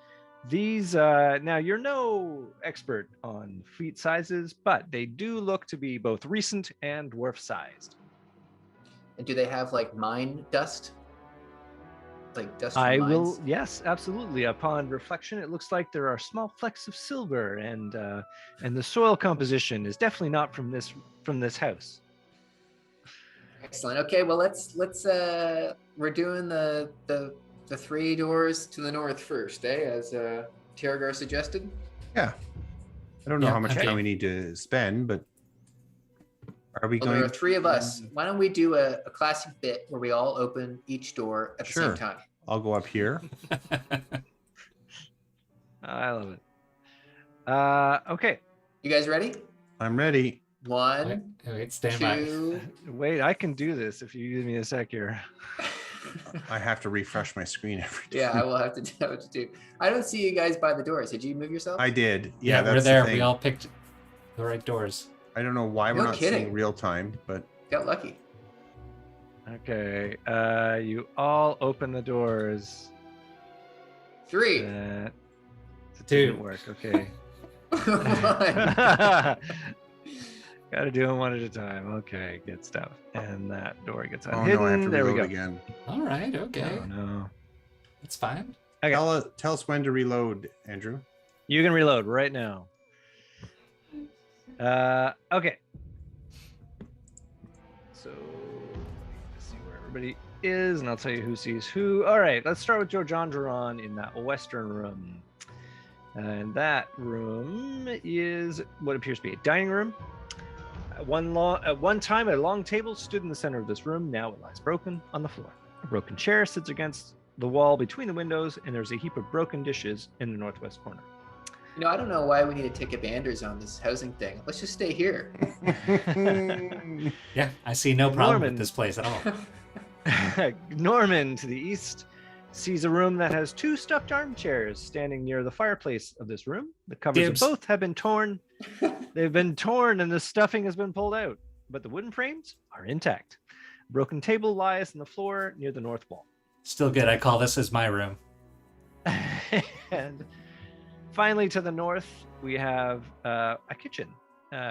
These, now you're no expert on feet sizes, but they do look to be both recent and dwarf sized. And do they have like mine dust? Like dust from I mines? will, yes, absolutely. Upon reflection, it looks like there are small flecks of silver, and the soil composition is definitely not from this house. Excellent. Okay, well let's we're doing the 3 doors to the north first, as Tiergar suggested. Yeah. I don't know Yeah, how much okay. time we need to spend, but are we Well, going? there are 3 of us. Why don't we do a classic bit where we all open each door at the Sure. same time? I'll go up here. I love it. Okay. You guys ready? I'm ready. One, Wait, stand by. 2. Wait, I can do this if you give me a sec here. I have to refresh my screen every time. Yeah, I will have to do what to do. I don't see you guys by the doors. Did you move yourself? I did. Yeah, that's we're there. The thing. We all picked the right doors. I don't know why we're No not kidding. seeing real time, but Got lucky. Okay, you all open the doors. 3. That 2. didn't work. Okay. 1. Gotta do them one at a time. Okay, good stuff. And that door gets oh unhidden. no, I have to there we reload go. again. All right. Okay. Oh no. It's fine. Okay. Tell us when to reload, Andrew. You can reload right now. Okay. So let's see where everybody is, and I'll tell you who sees who. All right, let's start with Georgiandron in that western room. And that room is what appears to be a dining room. At one time, a long table stood in the center of this room. Now it lies broken on the floor. A broken chair sits against the wall between the windows, and there's a heap of broken dishes in the northwest corner. I don't know why we need to take Anders on this housing thing. Let's just stay here. Yeah, I see no problem Norman. with this place at all. Norman to the east sees a room that has 2 stuffed armchairs standing near the fireplace of this room. The covers Dibs. of both have been torn. They've been torn and the stuffing has been pulled out, but the wooden frames are intact. A broken table lies on the floor near the north wall. Still good. I call this as my room. And finally, to the north, we have a kitchen,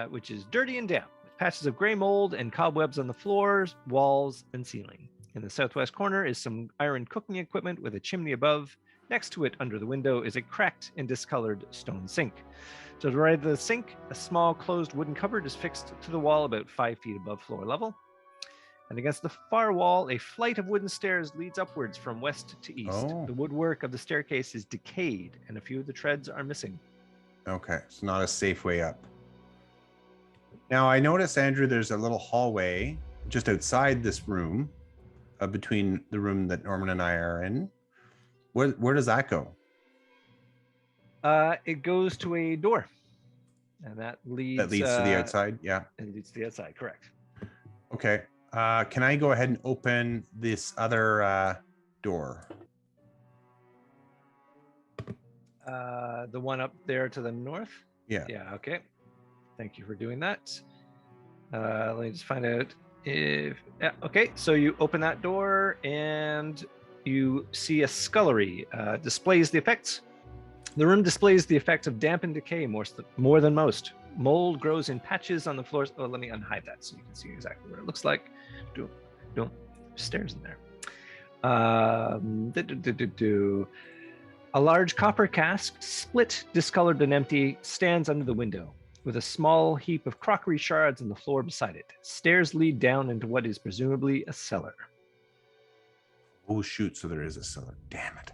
which is dirty and damp, with patches of gray mold and cobwebs on the floors, walls, and ceiling. In the southwest corner is some iron cooking equipment with a chimney above. Next to it, under the window, is a cracked and discolored stone sink. To the right of the sink, a small closed wooden cupboard is fixed to the wall about 5 feet above floor level. And against the far wall, a flight of wooden stairs leads upwards from west to east. Oh. The woodwork of the staircase is decayed, and a few of the treads are missing. Okay, it's not a safe way up. Now I notice, Andrew, there's a little hallway just outside this room, between the room that Norman and I are in. Where does that go? It goes to a door, and that leads That leads to the outside. Yeah. It leads to the outside, correct. Okay. Can I go ahead and open this other door? The one up there to the north? Yeah. Yeah, okay. Thank you for doing that. Let me just find out if... Yeah, okay, so you open that door and you see a scullery. Displays the effects. The room displays the effects of damp and decay more than most. Mold grows in patches on the floors. Oh, let me unhide that so you can see exactly what it looks like. Don't stairs in there. A large copper cask, split, discolored, and empty, stands under the window, with a small heap of crockery shards on the floor beside it. Stairs lead down into what is presumably a cellar. Oh shoot! So there is a cellar. Damn it.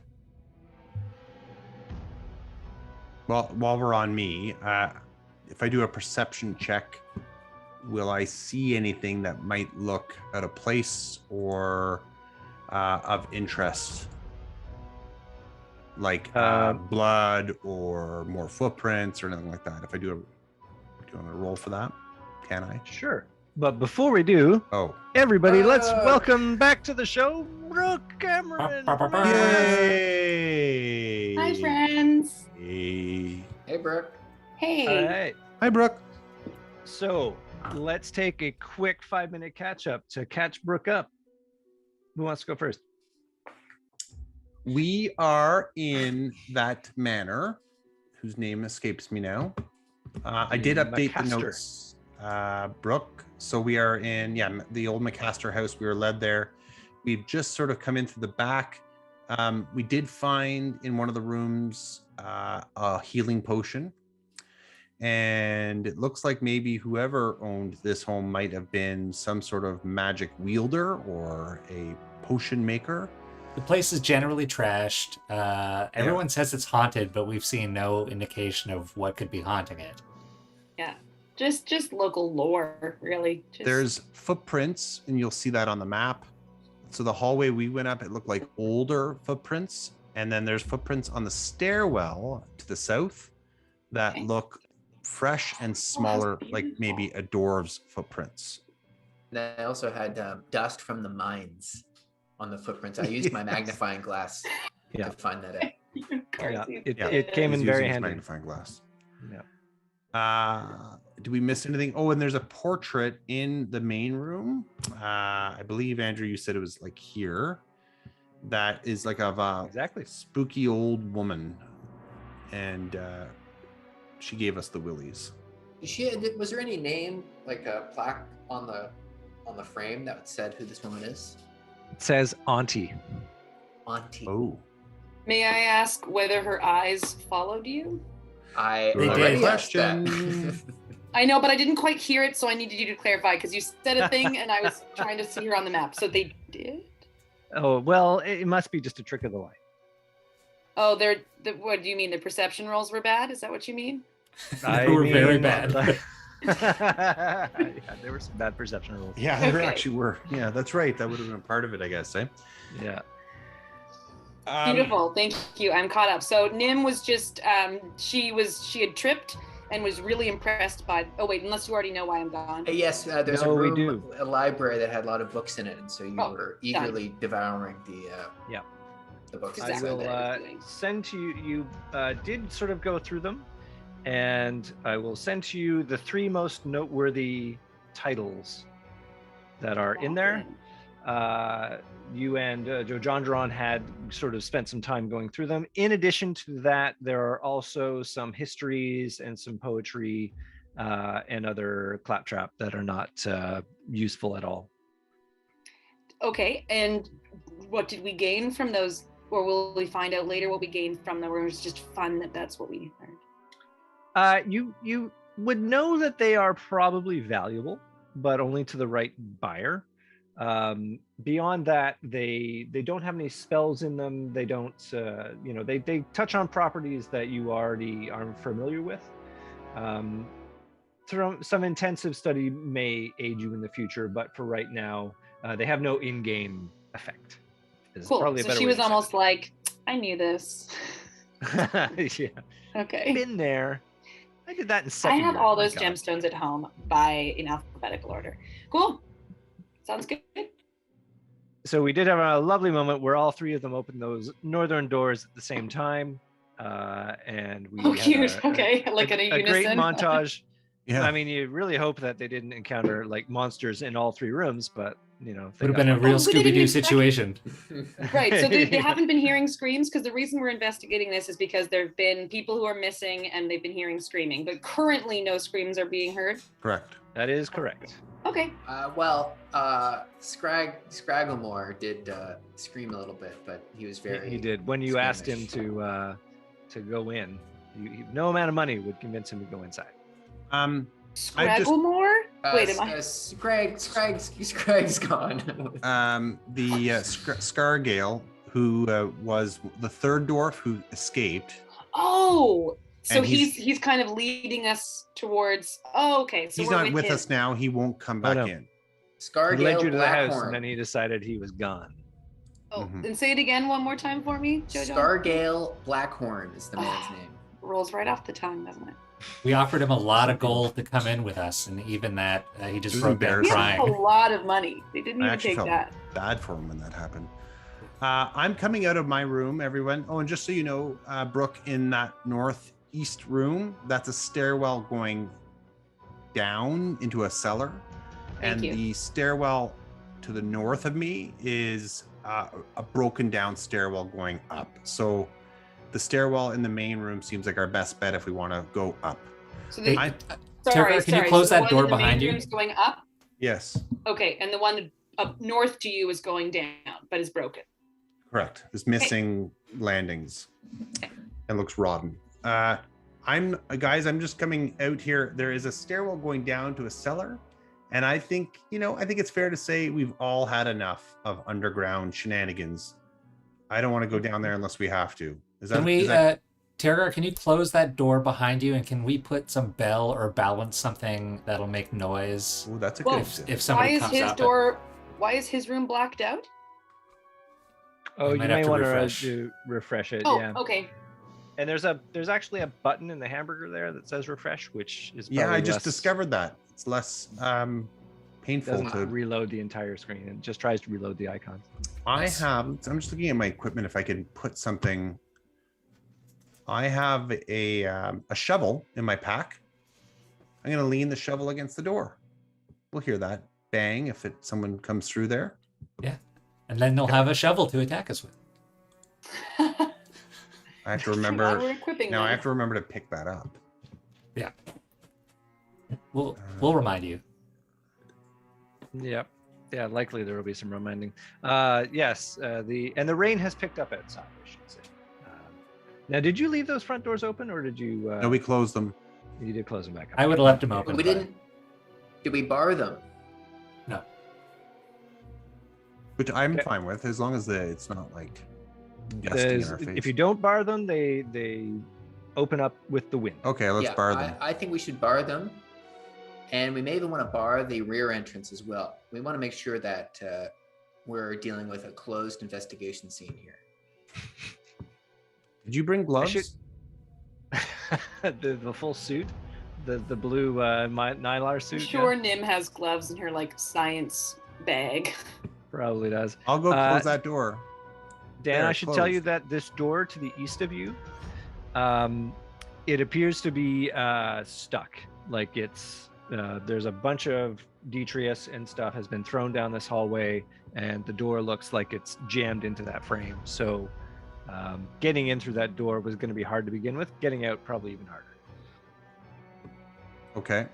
Well, while we're on me, if I do a perception check, will I see anything that might look out of place or of interest? Like blood or more footprints or anything like that. If I do you want to roll for that? Can I? Sure. But before we do, Oh. everybody, let's welcome back to the show, Brooke Cameron. Yay! Hi, friends. Hey. Hey, Brooke. Hey. All right. Hi, Brooke. So let's take a quick 5-minute catch up to catch Brooke up. Who wants to go first? We are in that manor, whose name escapes me now. I did update the Macaster. notes, Brooke. So we are in, the old Macaster house. We were led there. We've just sort of come in through the back. We did find in one of the rooms a healing potion. And it looks like maybe whoever owned this home might have been some sort of magic wielder or a potion maker. The place is generally trashed. Everyone says it's haunted, but we've seen no indication of what could be haunting it. Yeah. Just local lore, really. There's footprints, and you'll see that on the map. So the hallway we went up, it looked like older footprints. And then there's footprints on the stairwell to the south that look fresh and smaller, like maybe a dwarf's footprints. And I also had dust from the mines on the footprints. I used my magnifying glass to find that out. It came in very handy. Magnifying glass. Yeah. Do we miss anything? Oh, and there's a portrait in the main room. I believe, Andrew, you said it was like here. That is like of a spooky old woman, and she gave us the willies. Was there any name, like a plaque on the frame that said who this woman is? It says Auntie. Auntie. Oh. May I ask whether her eyes followed you? I They already did. asked that. I know, but I didn't quite hear it, so I needed you to clarify because you said a thing and I was trying to see her on the map. So they did? Oh, well, it must be just a trick of the light. Oh, what do you mean? The perception rolls were bad? Is that what you mean? They were very bad. Yeah, there were some bad perception rules. Yeah, there actually were. Yeah, that's right. That would have been part of it, I guess. Yeah. Beautiful. Thank you. I'm caught up. So Nim was just she had tripped and was really impressed by. Oh wait, unless you already know why I'm gone. Yes, there's No, a we room, do. a library that had a lot of books in it, and so you were eagerly devouring the books. I Exactly will what I was doing. send to you. You did sort of go through them, and I will send to you the 3 most noteworthy titles that are in there. You and Jojandron had sort of spent some time going through them. In addition to that, there are also some histories and some poetry and other claptrap that are not useful at all. Okay, and what did we gain from those? Or will we find out later what we gained from them? Or it was just fun that's what we learned? You would know that they are probably valuable, but only to the right buyer. Beyond that, they don't have any spells in them. They don't, they touch on properties that you already are familiar with. Some intensive study may aid you in the future, but for right now, they have no in-game effect. Cool. So she was almost like, I knew this. Yeah. Okay. Been there. I did that in I second have year. all My those God. gemstones at home in alphabetical order. Cool. Sounds good. So we did have a lovely moment where all 3 of them opened those northern doors at the same time, and we had Cute. Okay, like in a great unison. montage. Yeah. I mean, you really hope that they didn't encounter like monsters in all 3 rooms, but they Would have been a real Oh, but they didn't Scooby-Doo expect- situation. Right. So they haven't been hearing screams because the reason we're investigating this is because there have been people who are missing and they've been hearing screaming, but currently no screams are being heard. Correct. That is correct. Okay. Scragglemore did scream a little bit, but he was very. He did. When you asked him squeamish. to go in, no amount of money would convince him to go inside. Scragglemore? Wait, am I? Scragg's gone. The Scargale, who was the 3rd dwarf who escaped. Oh, so And he's kind of leading us towards. Oh, okay. So He's we're not with him. us now. He won't come back no. in. He led Scargale you to the house, Blackhorn. and then he decided he was gone. Oh, Mhm. and say it again one more time for me, Jojo. Scargale Blackhorn is the man's name. Rolls right off the tongue, doesn't it? We offered him a lot of gold to come in with us, and even that, he just It was broke down embarrassing. We have a crying. lot of money. They didn't I even actually take felt that. bad for him when that happened. I'm coming out of my room, everyone. Oh, and just so you know, Brooke, in that northeast room, that's a stairwell going down into a cellar. Thank you. The stairwell to the north of me is a broken down stairwell going up. So the stairwell in the main room seems like our best bet if we want to go up. So Hey, the, Tara, can you close so the that one door in the main behind you? room's going up. Yes, Okay, and the one up north to you is going down, but is broken. correct. There's missing landings and looks rotten. I'm just coming out here. There is a stairwell going down to a cellar. And I think it's fair to say we've all had enough of underground shenanigans. I don't want to go down there unless we have to. Can we, Tara, can you close that door behind you, and can we put some bell or balance something that'll make noise Oh, that's a Well, good if, idea. if somebody Why is comes his up? door? Why is his room blacked out? Oh, I you might may have to want refresh. to refresh it. Oh, Yeah. okay. And there's actually a button in the hamburger there that says refresh, which is Yeah, I probably just less, discovered that. It's less painful doesn't to. reload the entire screen. It just tries to reload the icons. I Nice. have. I'm just looking at my equipment. If I can put something. I have a shovel in my pack. I'm gonna lean the shovel against the door. We'll hear that bang if someone comes through there. Yeah. And then they'll have a shovel to attack us with. I have to Now remember. we're equipping Now I them. have to remember to pick that up. Yeah. We'll remind you. Yep. Yeah, likely there will be some reminding. Yes, the rain has picked up outside, I should say. Now, did you leave those front doors open, or did you? No, we closed them. You did close them back up. I would have left them But open. we didn't. Did we bar them? No. Which I'm Okay. fine with, as long as it's not like gusting in our face. If you don't bar them, they open up with the wind. Okay, let's yeah, bar them. I think we should bar them, and we may even want to bar the rear entrance as well. We want to make sure that we're dealing with a closed investigation scene here. Did you bring gloves? should- the full suit, the blue Nylar suit. Sure, Nim has gloves in her like science bag. Probably does. I'll go Uh, close that door. Dan, There, I should tell you closed. that this door to the east of you, it appears to be stuck. Like it's there's a bunch of detritus and stuff has been thrown down this hallway, and the door looks like it's jammed into that frame. So getting in through that door was going to be hard to begin with. Getting out probably even harder. Okay.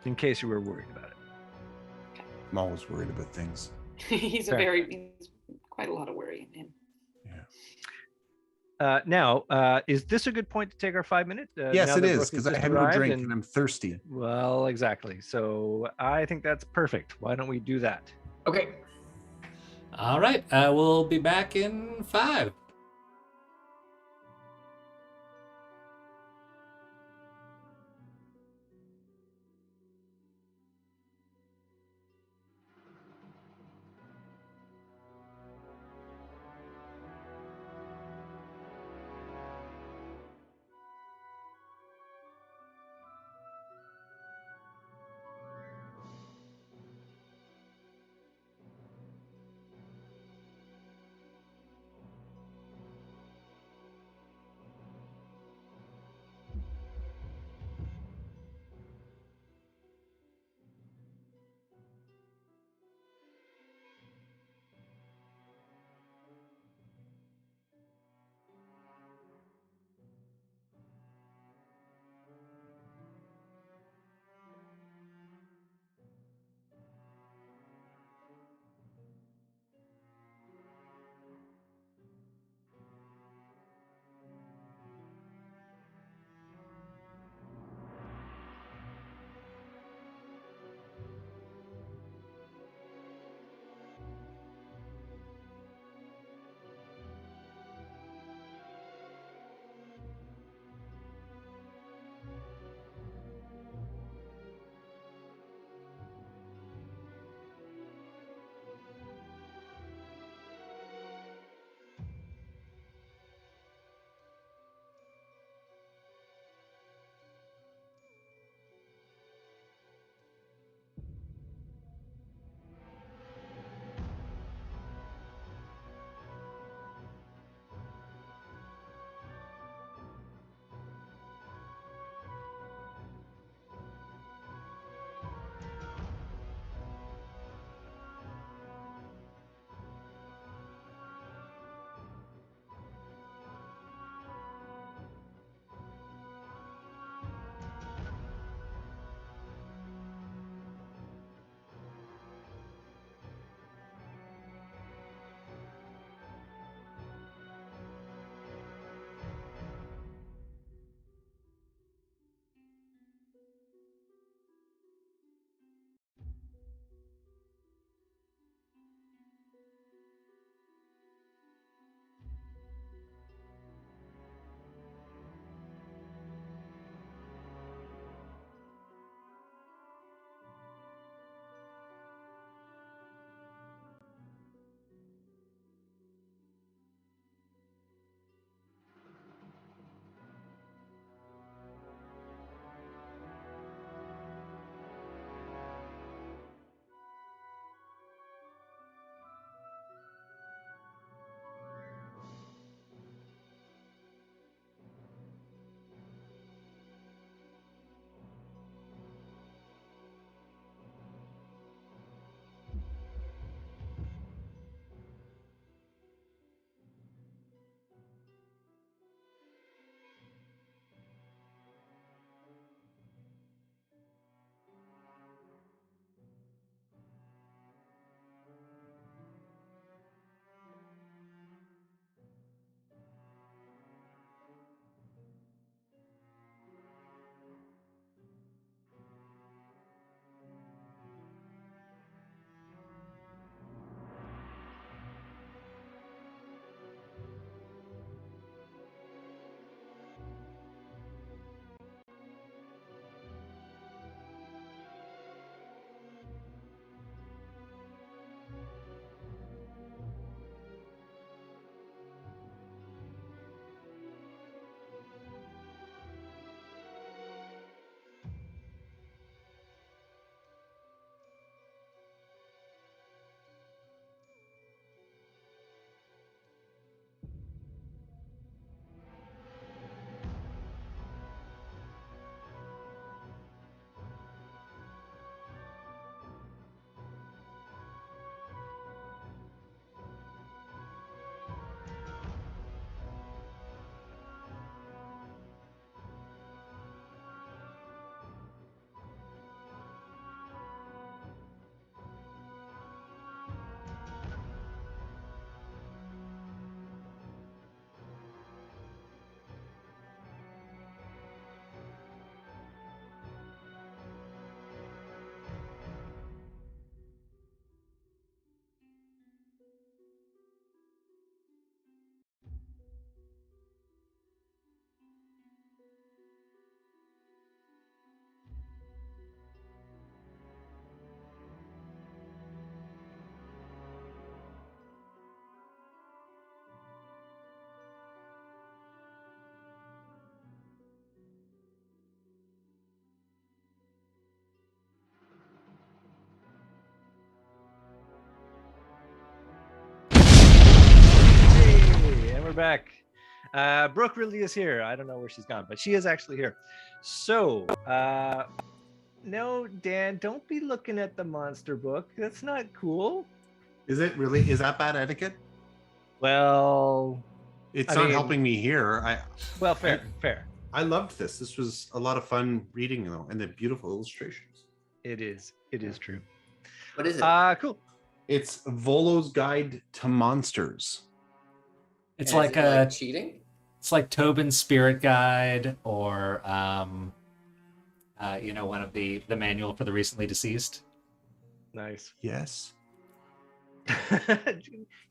In case you were worried about it. I'm always worried about things. He's quite a lot of worry in him. Now, is this a good point to take our 5 minute? Yes, now it that is, Brooke has because I just have no arrived drink and I'm thirsty. Well, exactly. So I think that's perfect. Why don't we do that? Okay. All right. We'll be back in 5. back. Brooke really is here. I don't know where she's gone, but she is actually here. So, no, Dan, don't be looking at the monster book. That's not cool. Is it really? Is that bad etiquette? Well, It's I not mean- helping me here. fair. I loved this. This was a lot of fun reading, though, and the beautiful illustrations. It is true. What is it? Cool. It's Volo's Guide to Monsters. It's And like is it, a cheating. it's like Tobin's Spirit Guide or one of the manual for the recently deceased. Nice. Yes.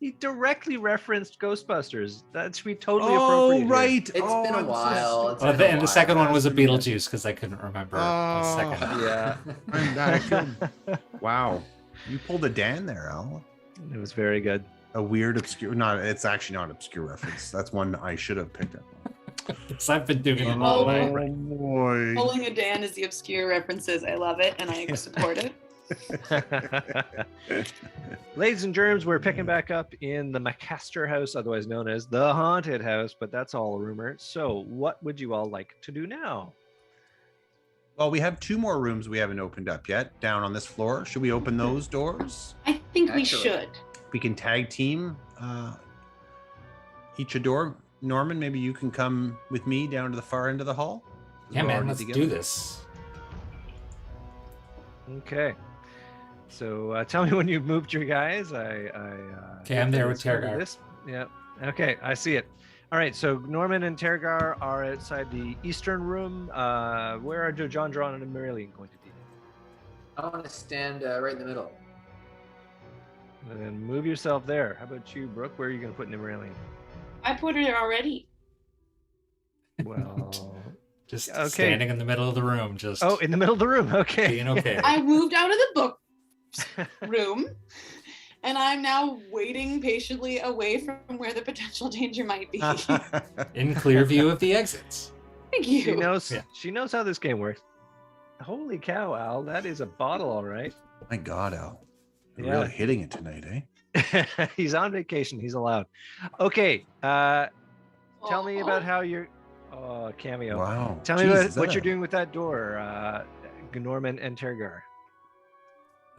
He directly referenced Ghostbusters. That should be totally Oh, appropriate. here. right. It's been a while. It's Well, been a and the while. second one was a Beetlejuice because I couldn't remember a Oh. second. Yeah. I'm glad I killed. Wow. You pulled a Dan there, Al. It was very good. A weird, obscure, it's actually not obscure reference. That's one I should have picked up on. Because I've been doing it Oh, all boy. night. boy. Pulling a Dan is the obscure references. I love it and I support it. Ladies and germs, we're picking back up in the Macaster house, otherwise known as the haunted house, but that's all a rumor. So what would you all like to do now? Well, we have 2 more rooms we haven't opened up yet down on this floor. Should we open those doors? I think we Actually. should. We can tag team each a door. Norman, maybe you can come with me down to the far end of the hall. Yeah, We're man, already let's together. do this. Okay. So tell me when you've moved your guys. Okay, I'm there with Tergar. This. Yeah. Okay, I see it. All right. So Norman and Tergar are outside the eastern room. Where are Jojandron and Marillion going to be? I want to stand right in the middle. And then move yourself there. How about you, Brooke? Where are you going to put Marillion? I put her there already. Well. Just Okay. standing in the middle of the room, just Oh, in the middle of the room. Okay. being okay. I moved out of the book room and I'm now waiting patiently away from where the potential danger might be. In clear view of the exits. Thank She you. knows. Yeah. She knows how this game works. Holy cow, Al! That is a bottle, all right. My God, Al. You're Yeah. really hitting it tonight, eh? He's on vacation. He's allowed. Okay. Tell me about how you're. Oh, cameo. Wow. Tell me Jeez, about is what that you're a- doing with that door, Norman and Tergar.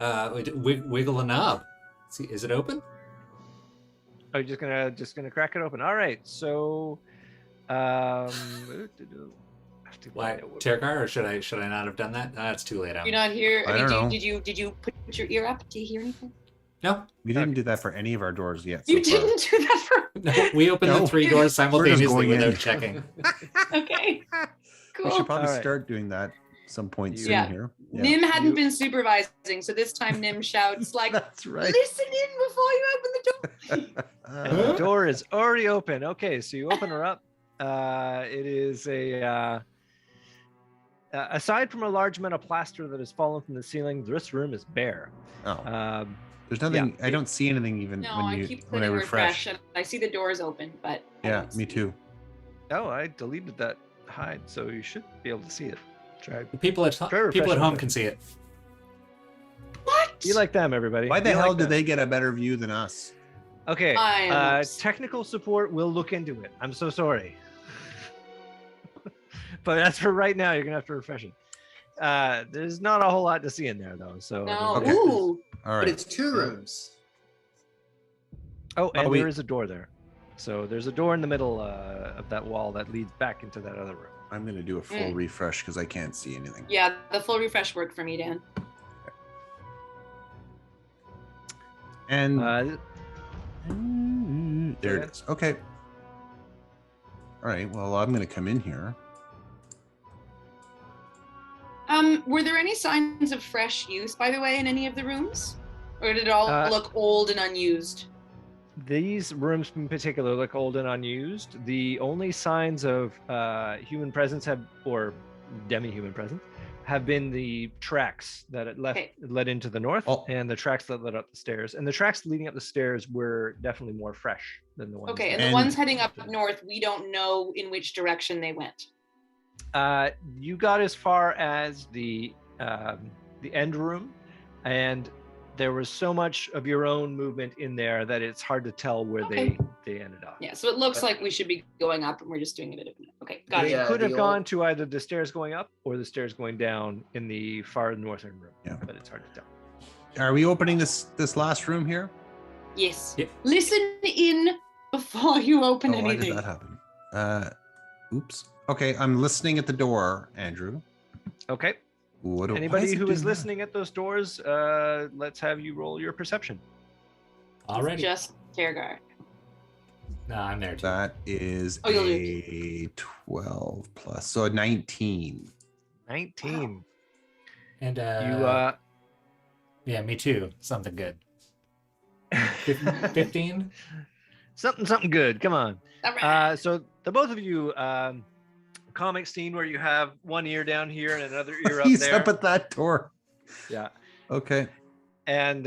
Wiggle a knob. See, is it open? Oh, you're just gonna crack it open. All right. So, I have to Why, find out what- Tergar, or should I not have done that? It's too late. You're not here. I I mean, don't know. did you put your ear up? Do you hear anything? No, We didn't do that for any of our doors yet. You so far. didn't do that for. no, we opened No. the 3 doors simultaneously going in. without checking. Okay. We Cool. should probably All right. start doing that some point soon Yeah. here. Yeah. Nim hadn't You- been supervising, so this time Nim shouts like, That's right. "Listen in before you open the door." And the door is already open. Okay, so you open her up. It is aside from a large amount of plaster that has fallen from the ceiling, this room is bare. Oh, there's nothing. I don't see anything even No, I when keep when I putting refresh. and I see the doors open, but I Yeah, don't me see- too. Oh, I deleted that hide, so you should be able to see it. Try. The people at Try people at refreshing home it. can see it. What? Be like them, everybody. Why the Be hell like did them. they get a better view than us? Okay. I am upset. Technical support will look into it. I'm so sorry. But as for right now, you're gonna have to refresh it. There's not a whole lot to see in there though. So No. Okay. Ooh. All But right. it's 2 rooms. Oh, and we- there is a door there. So there's a door in the middle of that wall that leads back into that other room. I'm gonna do a full refresh because I can't see anything. Yeah, the full refresh worked for me, Dan. And there yeah. it is. Okay. All right. Well, I'm gonna come in here. Were there any signs of fresh use, by the way, in any of the rooms, or did it all look old and unused? These rooms in particular look old and unused. The only signs of human presence or demi-human presence have been the tracks that it led into the north and the tracks that led up the stairs. And the tracks leading up the stairs were definitely more fresh than the ones. Okay, and the ones heading up north, we don't know in which direction they went. You got as far as the end room, and there was so much of your own movement in there that it's hard to tell where Okay. they ended up. Yeah, so it looks like we should be going up, and we're just doing a bit of. Okay, got They it. Yeah, could have the gone old- to either the stairs going up or the stairs going down in the far northern room. Yeah. But it's hard to tell. Are we opening this last room here? Yes. Yep. Listen in before you open Oh, why anything. did that happen? Oops. Okay, I'm listening at the door, Andrew. Okay. Why Anybody is it who doing is that? listening at those doors, let's have you roll your perception. Already. Just Tergar. No, I'm there too. That is Oh, you'll do a 12 plus, so a 19. 19. And You yeah, me too. Something good. 15? something good. Come on. All right. So the both of you, comic scene where you have one ear down here and another ear up He's there. up at that door. Yeah. Okay. And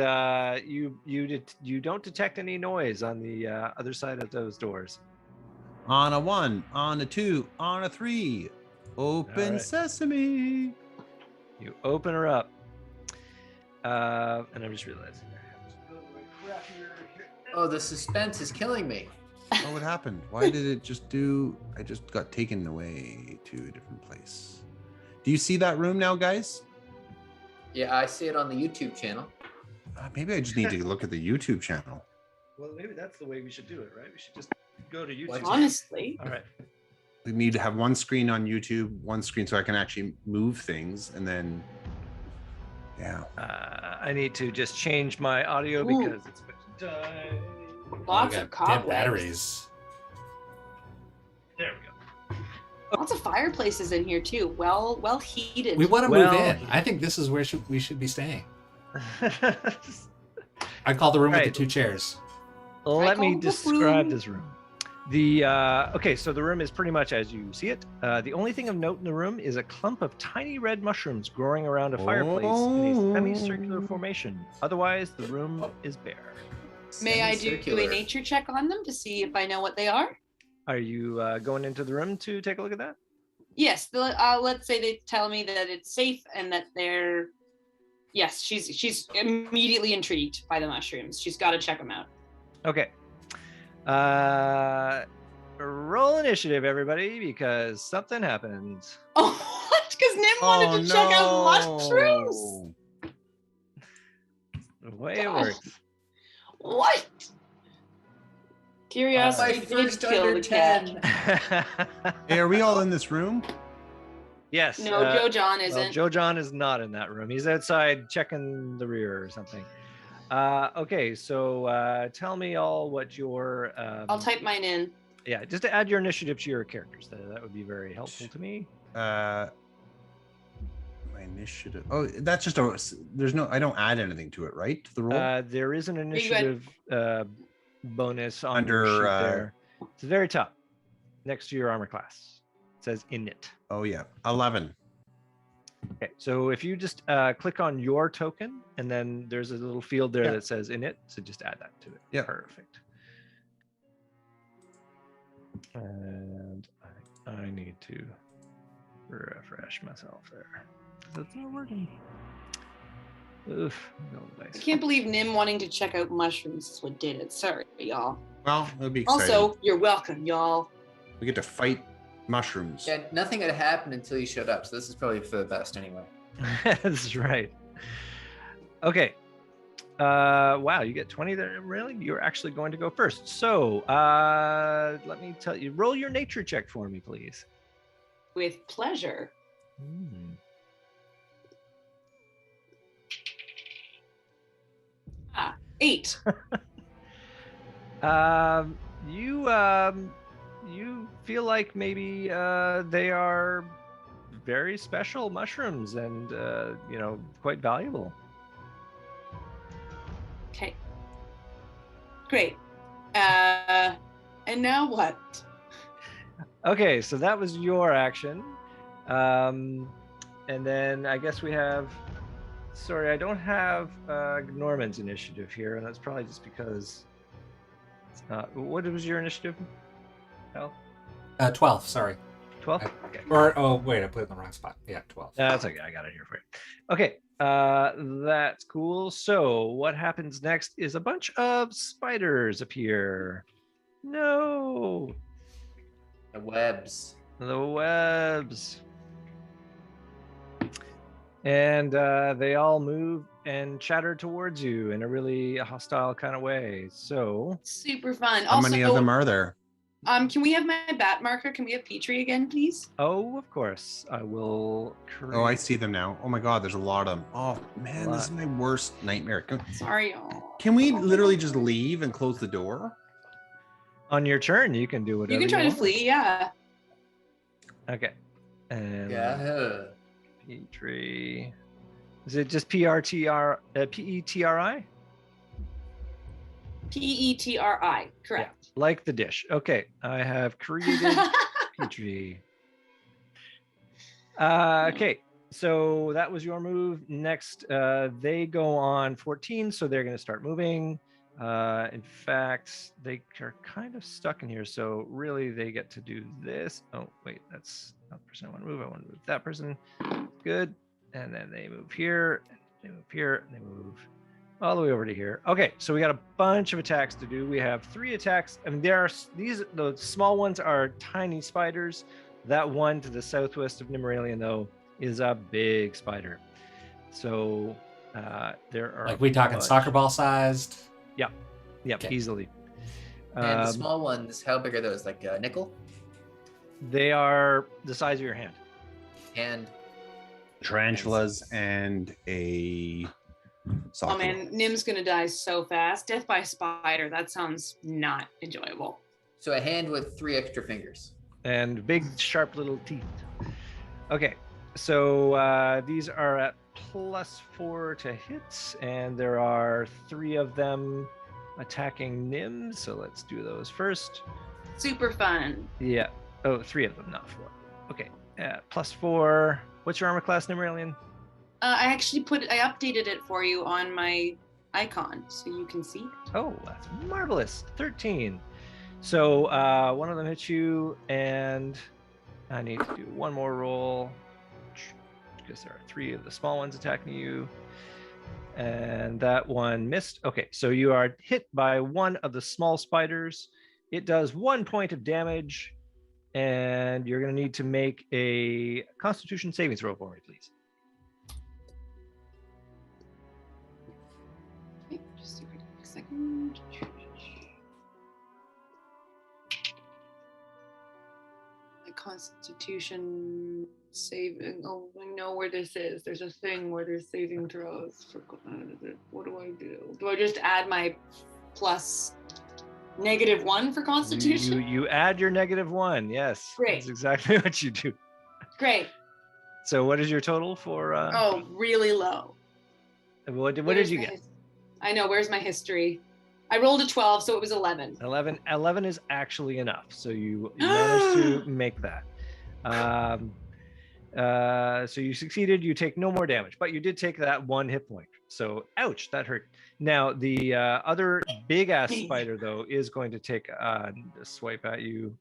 you don't detect any noise on the other side of those doors. On a 1, on a 2, on a 3. Open All right. sesame. You open her up, and I'm just realizing I have to go the right crap here. Oh, the suspense is killing me. Oh, what happened? Why did it just do? I just got taken away to a different place. Do you see that room now, guys? Yeah, I see it on the YouTube channel. Maybe I just need to look at the YouTube channel. Well, maybe that's the way we should do it, right? We should just go to YouTube. Watch Honestly. All right. We need to have one screen on YouTube, one screen so I can actually move things, and then, yeah. I need to just change my audio Ooh. because it's time. Lots We of got dead cobwebs. batteries. There we Lots of fireplaces in here too. Well heated. We want to Well- move in. I think this is where we should be staying. go. I call the room Right. with the 2 chairs. Let me call the describe room. this room. Okay, so the room is pretty much as you see it. The only thing of note in the room is a clump of tiny red mushrooms growing around a fireplace in a semicircular formation. Otherwise, the room is bare. May I do a Semicircular. nature check on them to see if I know what they are? Are you going into the room to take a look at that? Yes. Let's say they tell me that it's safe and that they're. Yes, she's immediately intrigued by the mushrooms. She's got to check them out. Okay. Roll initiative, everybody, because something happens. Oh, what? Because Nim wanted to check out mushrooms. The way it Gosh. works. What? My Curiosity did first kill under the cat. 10. Hey, are we all in this room? Yes. No, Joe John isn't. Well, Joe John is not in that room. He's outside checking the rear or something. Okay, so tell me all what your. I'll type mine in. Yeah, just to add your initiative to your characters. That would be very helpful to me. My initiative. Oh, that's just a. There's no. I don't add anything to it, right? To the roll. There is an you had- initiative bonus on Under, your sheet there. It's the very top, next to your armor class. It says init. Oh yeah, 11. Okay, so if you just click on your token, and then there's a little field there Yeah. that says init, so just add that to it. Yeah. Perfect. And I need to refresh myself there. That's not working. Oof. No I dice. can't believe Nim wanting to check out mushrooms is what did it. Sorry, y'all. Well, it'll be exciting. Also, you're welcome, y'all. we get to fight mushrooms. Yeah, nothing had happened until you showed up, so this is probably for the best anyway. That's right. Okay. Wow, you get 20 there. Really? You're actually going to go first. So let me tell you, roll your nature check for me, please. With pleasure. 8. You feel like maybe they are very special mushrooms and quite valuable. Okay. Great. And now what? Okay, so that was your action. And then I guess we have. Sorry, I don't have Norman's initiative here, and that's probably just because. What was your initiative? Hal? 12, sorry. 12? Okay. Or, oh, wait, I put it in the wrong spot. Yeah, 12. That's okay. I got it here for you. Okay. That's cool. So what happens next is a bunch of spiders appear. No, The webs. the webs. And they all move and chatter towards you in a really hostile kind of way. So Super fun. How many of them are there? Can we have my bat marker? Can we have Petrie again, please? oh, of course, I will Oh, I see them now. Oh my God, there's a lot of them. Oh man, this is Lot. my worst nightmare. Sorry, y'all. Can we literally just leave and close the door? On your turn, you can do whatever You can try to want. flee, yeah. Okay. And Yeah. Petrie. Is it just P-E-T-R-I? Petri, correct. Like the dish. Okay, I have created Petrie. Okay, so that was your move. Next, they go on 14, so they're going to start moving. In fact, they are kind of stuck in here, so really they get to do this. Oh, wait, that's not the person I want to move. I want to move that person. Good. And then they move here, and they move here, and they move all the way over to here. Okay, so we got a bunch of attacks to do. We have 3 attacks. I mean, the small ones are tiny spiders. That one to the southwest of Nimmeralian, though, is a big spider. So there are Like we talking bunch. soccer ball sized? Yep, Okay. easily. And the small ones, how big are those? Like a nickel? They are the size of your hand. And Tarantulas and a soccer Oh man, Nim's gonna die so fast. Death by spider. That sounds not enjoyable. so a hand with 3 extra fingers. And big, sharp little teeth. Okay, so these are at +4 to hit, and there are 3 of them attacking Nim. So let's do those first. Super fun. Yeah. Oh, 3 of them, not 4. Okay. +4. What's your armor class, Nimmeralian? I updated it for you on my icon so you can see it. Oh, that's marvelous. 13. So one of them hits you, and I need to do one more roll because there are 3 of the small ones attacking you. And that one missed. Okay, so you are hit by one of the small spiders. It does 1 point of damage, and you're going to need to make a Constitution saving throw for me, please. Okay, just a quick second. My Constitution saving. Oh, I know where this is. There's a thing where there's saving throws. What do I do? Do I just add my plus -1 for Constitution? You add your -1. Yes. Great. That's exactly what you do. Great. So what is your total for? Oh, really low. What did Where's you my get? I know. Where's my history? I rolled a 12, so it was 11. 11 is actually enough. So you managed to make that. So you succeeded. You take no more damage, but you did take that 1 hit point. So ouch, that hurt. Now the other big ass spider though is going to take a swipe at you.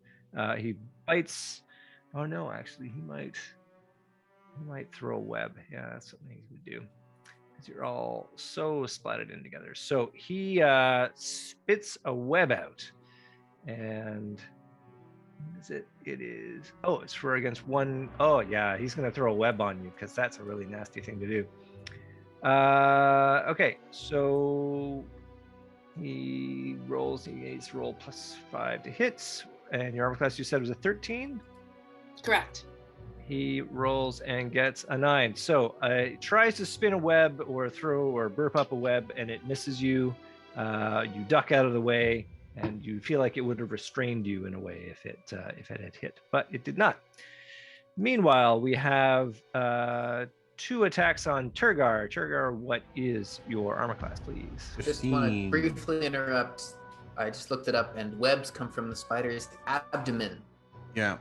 He bites. Oh no, actually he might throw a web. Yeah, that's something he would do. Because you're all so splatted in together. So he spits a web out, and what is it? It is. Oh, it's for against 1. Oh yeah, he's gonna throw a web on you because that's a really nasty thing to do. Okay, so he rolls. He needs to roll +5 to hits, and your armor class you said was a 13. Correct. He rolls and gets a 9. So tries to spin a web or throw or burp up a web, and it misses you. You duck out of the way, and you feel like it would have restrained you in a way if it had hit, but it did not. Meanwhile, we have 2 attacks on Turgar. Turgar, what is your armor class, please? Just want to 15. briefly interrupt. I just looked it up, and webs come from the spider's abdomen. Yeah.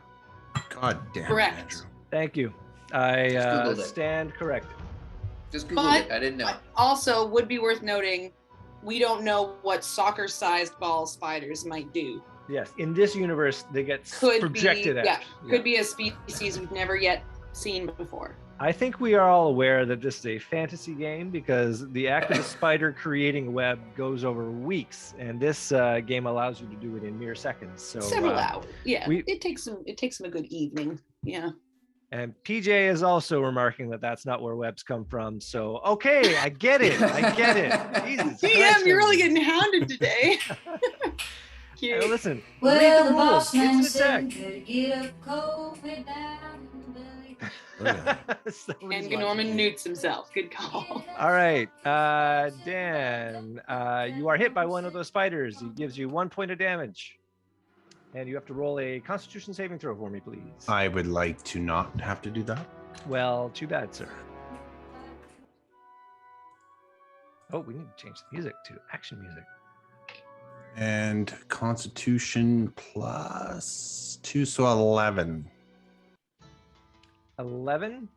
God damn it, Correct. Andrew. Thank you. I Just Googled it. stand corrected. Just Google But- it. I didn't know. Also, would be worth noting, we don't know what soccer-sized ball spiders might do. Yes, in this universe, they get Could projected be, out. yeah, could be a species we've never yet seen before. I think we are all aware that this is a fantasy game because the act of a spider creating a web goes over weeks, and this game allows you to do it in mere seconds. So Several hours. Yeah, we- it takes them a good evening. Yeah. And PJ is also remarking that that's not where webs come from. So okay, I get it. Jesus DM, Christ, you're really man. getting hounded today. Hey, Cute. listen, Well, read the the rules. boss man It's an attack. said, "Better get up cold way down in the belly." Oh, yeah. Somebody's And watching Norman me. newts himself. Good call. All right, Dan, you are hit by one of those spiders. He gives you 1 point of damage. And you have to roll a Constitution saving throw for me, please. I would like to not have to do that. Well, too bad, sir. Oh, we need to change the music to action music. And Constitution +2, so 11. 11.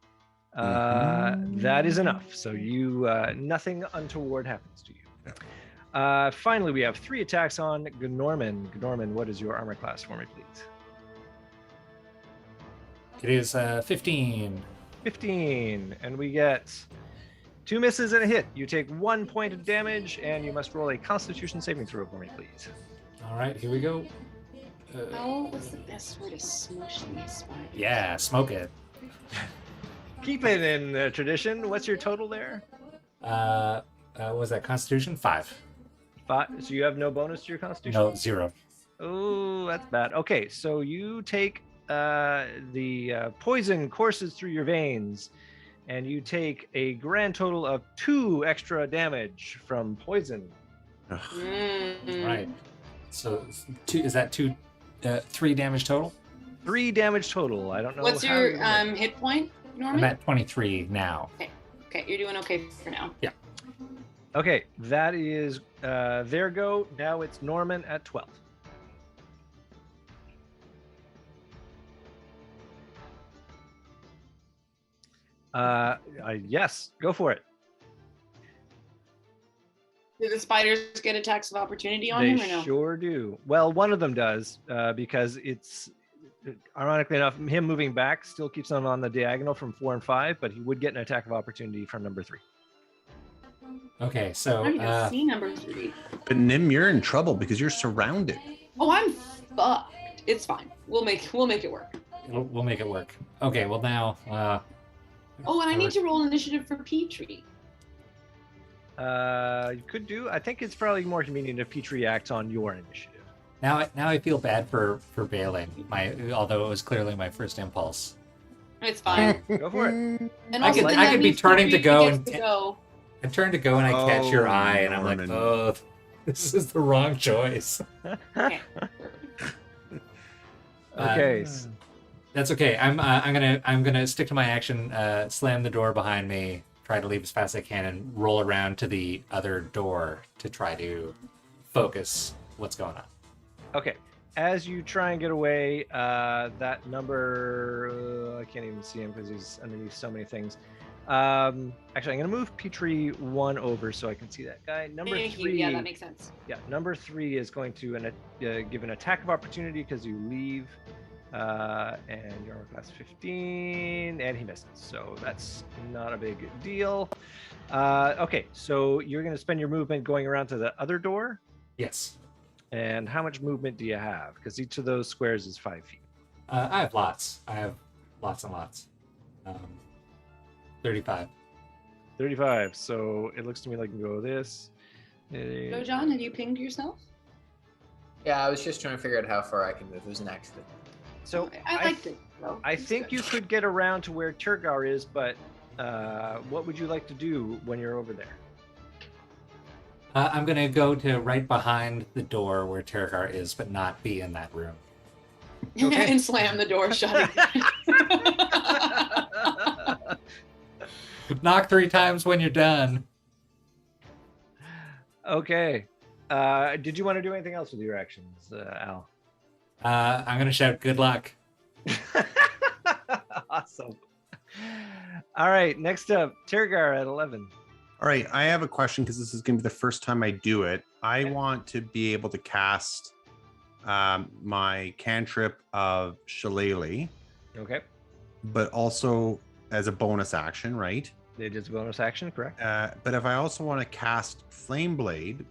Mhm. That is enough. So you nothing untoward happens to you. Finally, we have 3 attacks on Gnorman. Gnorman, what is your armor class for me, please? It is 15. 15, and we get 2 misses and a hit. You take 1 point of damage, and you must roll a Constitution saving throw for me, please. All right, here we go. What's the best way to smush these spiders? Yeah, smoke it. Keep it in tradition. What's your total there? What was that Constitution? 5. 5. So you have no bonus to your Constitution? No, 0. Oh, that's bad. Okay, so you take the poison courses through your veins, and you take a grand total of 2 extra damage from poison. Mm. Right. So 2 is that 3 damage total? 3 damage total. I don't know. What's how your you- hit point, Norman? I'm at 23 now. Okay, you're doing okay for now. Okay, that is their go. Now it's Norman at 12. Yes, go for it. Do the spiders get attacks of opportunity on They him or no? sure do. Well, one of them does because it's ironically enough, him moving back still keeps him on the diagonal from 4 and 5, but he would get an attack of opportunity from number 3. Okay, so I don't even see number 3. But Nim, you're in trouble because you're surrounded. Oh, I'm fucked. It's fine. We'll make it work. we'll make it work. Okay, well now. Oh, and I need to roll initiative for Petrie. You could do. I think it's probably more convenient if Petrie acts on your initiative. Now I feel bad for bailing. Although it was clearly my first impulse. It's fine. Go for it. And I also, could- then I that could be means turning to Petrie go gets and- to go. I turn to go and I catch your Oh, eye, and I'm like, Norman. oh, this is the wrong choice. Okay. Okay. That's okay. I'm gonna stick to my action. Slam the door behind me. Try to leave as fast as I can, and roll around to the other door to try to focus what's going on. Okay. As you try and get away, that number, I can't even see him because he's underneath so many things. Actually, I'm going to move Petrie 1 over so I can see that guy. Number Thank 3. you. Yeah, that makes sense. Yeah, number 3 is going to give an attack of opportunity because you leave. And your armor class 15, and he misses. So that's not a big deal. Okay, so you're going to spend your movement going around to the other door. Yes. And how much movement do you have? Because each of those squares is 5 feet. I have lots. I have lots and lots. 35. 35. So it looks to me like you can go this. So, John, have you pinged yourself? Yeah, I was just trying to figure out how far I can move. It was an accident. So I liked it. Though. I It's think good. you could get around to where Turgar is, but what would you like to do when you're over there? I'm gonna go to right behind the door where Terragar is, but not be in that room. Okay. And slam the door shut. Knock 3 times when you're done. Okay. Did you want to do anything else with your actions, Al? I'm gonna shout good luck. Awesome. All right, next up, Tergar at 11. All right, I have a question because this is going to be the first time I do it. I Okay. want to be able to cast my cantrip of Shillelagh. Okay. but also as a bonus action, right? It is a bonus action, correct? But if I also want to cast Flame Blade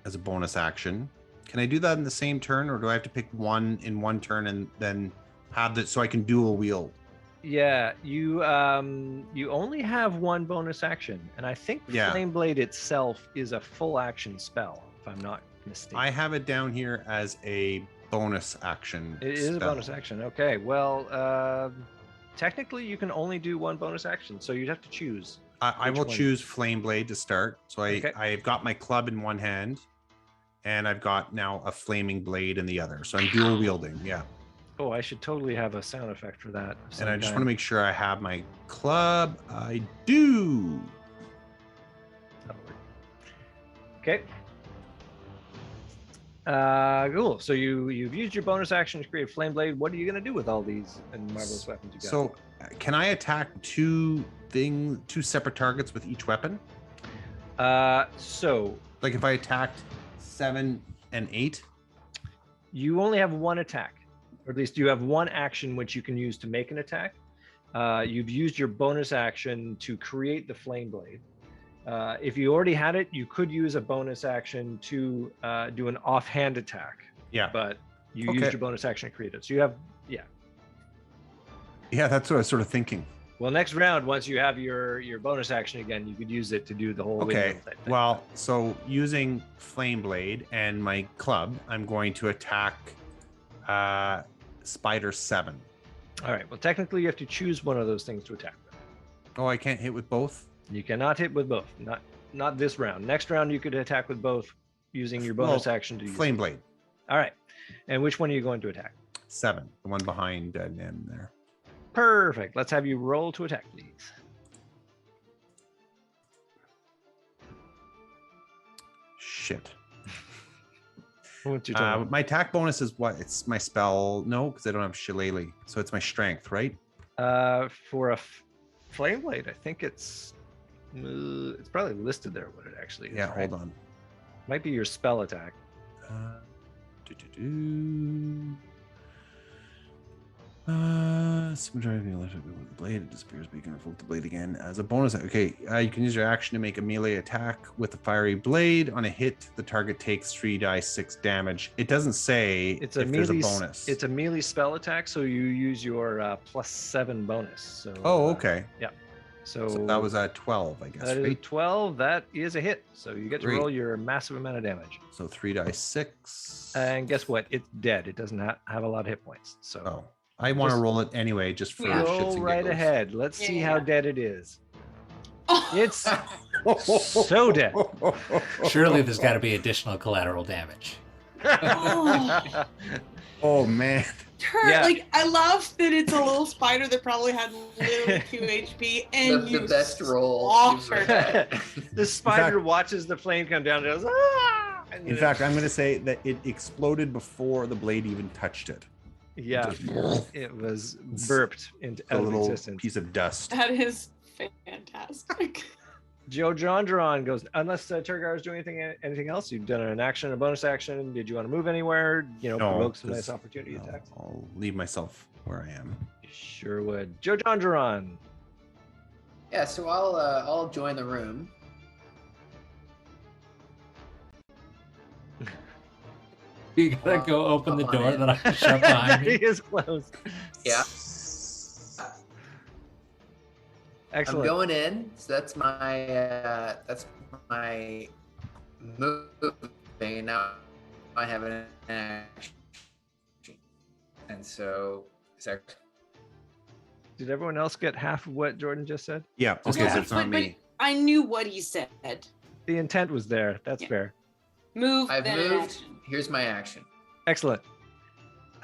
as a bonus action, can I do that in the same turn, or do I have to pick one in one turn and then have that so I can dual wield? Yeah, you only have one bonus action, and I think Yeah. Flame Blade itself is a full action spell, if I'm not mistaken. I have it down here as a bonus action. It is a bonus action. Okay, well, technically you can only do one bonus action, so you'd have to choose. I Which will one? choose Flame Blade to start. So Okay. I've got my club in one hand, and I've got now a flaming blade in the other. So I'm dual wielding. Yeah. Oh, I should totally have a sound effect for that. of And I some just kind. want to make sure I have my club. I do. That'll work. Okay. Cool. So you've used your bonus action to create Flame Blade. What are you gonna do with all these and marvelous weapons you got? So can I attack two separate targets with each weapon? So Like if I attacked 7 and 8? you only have one attack, or at least you have one action which you can use to make an attack. You've used your bonus action to create the Flame Blade. If you already had it, you could use a bonus action to do an offhand attack, Yeah. but you Okay. used your bonus action to create it. So you have, Yeah, that's what I was sort of thinking. well, next round, once you have your bonus action again, you could use it to do the whole Okay. windmill type thing. Well, so using Flame Blade and my club, I'm going to attack Spider 7. All right. Well, technically, you have to choose one of those things to attack them. Oh, I can't hit with both? You cannot hit with both. Not this round. Next round, you could attack with both using your bonus Well, action to use Flame it. Blade. All right. And which one are you going to attack? 7, the one behind Nim there. Perfect. Let's have you roll to attack, please. Shit. What's your total? My attack bonus is what? It's my spell. No, because I don't have Shillelagh. So it's my strength, right? For a Flame Blade, I think it's probably listed there what it actually is. Yeah, right? hold on. Might be your spell attack. Someone driving electric with the blade, it disappears, but you can revoke the blade again as a bonus. Okay, you can use your action to make a melee attack with the fiery blade. On a hit, the target takes 3d6 damage. It doesn't say It's a if melee. there's a bonus. It's a melee spell attack, so you use your +7 bonus. So. Oh, okay. So, So that was a 12, I guess, that is right? 12. That is a hit. So you get to Great. roll your massive amount of damage. So 3d6. And guess what? It's dead. It doesn't have a lot of hit points. So Oh, I want to Just- roll it anyway, just for Yeah. shits go and right giggles. ahead. Let's see how Yeah. dead it is. Oh, It's so dead. Surely there's got to be additional collateral damage. Oh. Oh man. Yeah. Like, I love that it's a little spider that probably had literally 2 HP, and The you best roll slaughtered you've it. The spider watches the flame come down and goes, ah! And In then- fact, I'm going to say that it exploded before the blade even touched it. yeah, Just it was burped into a out of little existence. piece of dust. That is fantastic. Joe Jondron goes, unless Turgar is doing anything else, you've done an action, a bonus action. Did you want to move anywhere? You know, No, provoke some 'cause- nice opportunity No, attacks. I'll leave myself where I am. Sure would. Joe Jondron. Yeah, so I'll join the room. You gotta go open the door that I shut behind He me. is close. Yeah. I'm Excellent. going in, so that's my move thing. Now I have an action, and so is that Did everyone else get half of what Jordan just said? Yeah, Just okay, half. so it's not But me. I knew what he said. The intent was there. That's Yeah. fair. Move, I've then moved? action. Here's my action. Excellent.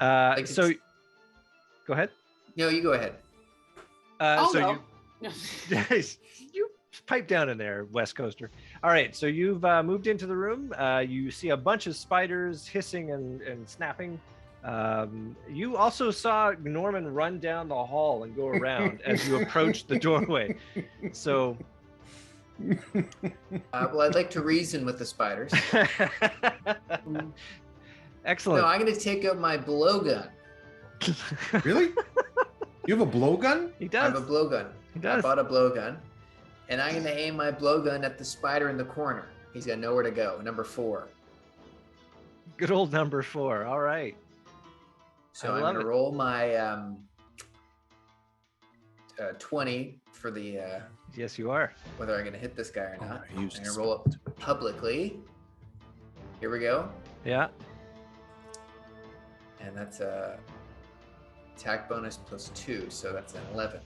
Like So, it's- go ahead. No, you go ahead. I'll So go. you No. you pipe down in there, West Coaster. All right, so you've moved into the room. You see a bunch of spiders hissing and snapping. You also saw Norman run down the hall and go around as you approached the doorway. So, Well, I'd like to reason with the spiders. excellent. No, I'm going to take out my blowgun. Really? You have a blowgun? He I does. have a blowgun. He I does. bought a blowgun, and I'm gonna aim my blowgun at the spider in the corner. He's got nowhere to go. Number 4. Good old number 4. All right. So I I'm love gonna it. roll my 20 for the Yes, you are. whether I'm gonna hit this guy or not. I used I'm gonna roll it publicly. Here we go, Yeah. and that's a attack bonus +2, so that's an 11.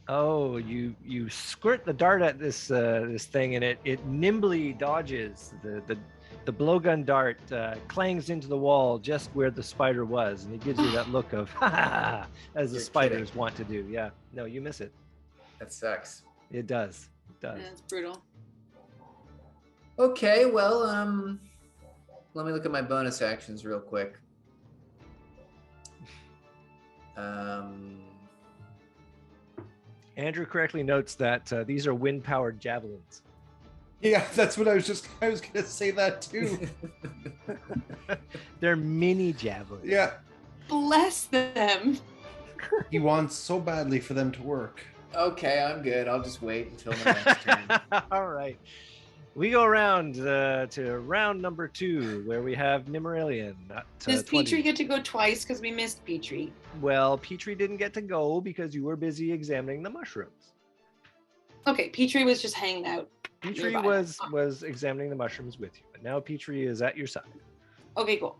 Oh, you squirt the dart at this this thing, and it nimbly dodges. The blowgun dart clangs into the wall just where the spider was, and it gives you that look of ha ha ha, as the You're spiders kidding. want to do. Yeah. No, you miss it. That sucks. It does. It does. That's brutal. Okay, well, let me look at my bonus actions real quick. Andrew correctly notes that these are wind-powered javelins. Yeah, that's what I was gonna say that too. They're mini javelins. Yeah. Bless them. He wants so badly for them to work. Okay, I'm good. I'll just wait until my next turn. All right. We go around to round number 2, where we have Nimmeralian. Does 20. Petrie get to go twice? Because we missed Petrie. Well, Petrie didn't get to go because you were busy examining the mushrooms. Okay, Petrie was just hanging out. Petrie Nearby. was examining the mushrooms with you, but now Petrie is at your side. Okay, cool.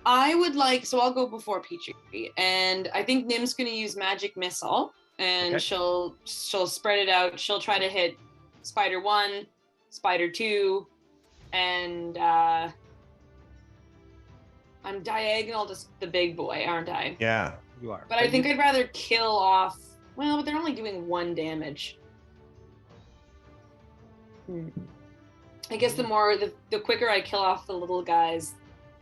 I would like, so I'll go before Petrie, and I think Nim's gonna use Magic Missile, and Okay. she'll spread it out. She'll try to hit Spider 1, Spider 2, and I'm diagonal to the big boy, aren't I? Yeah. You are. But I think I'd rather kill off. Well, but they're only doing 1 damage. I guess the quicker I kill off the little guys,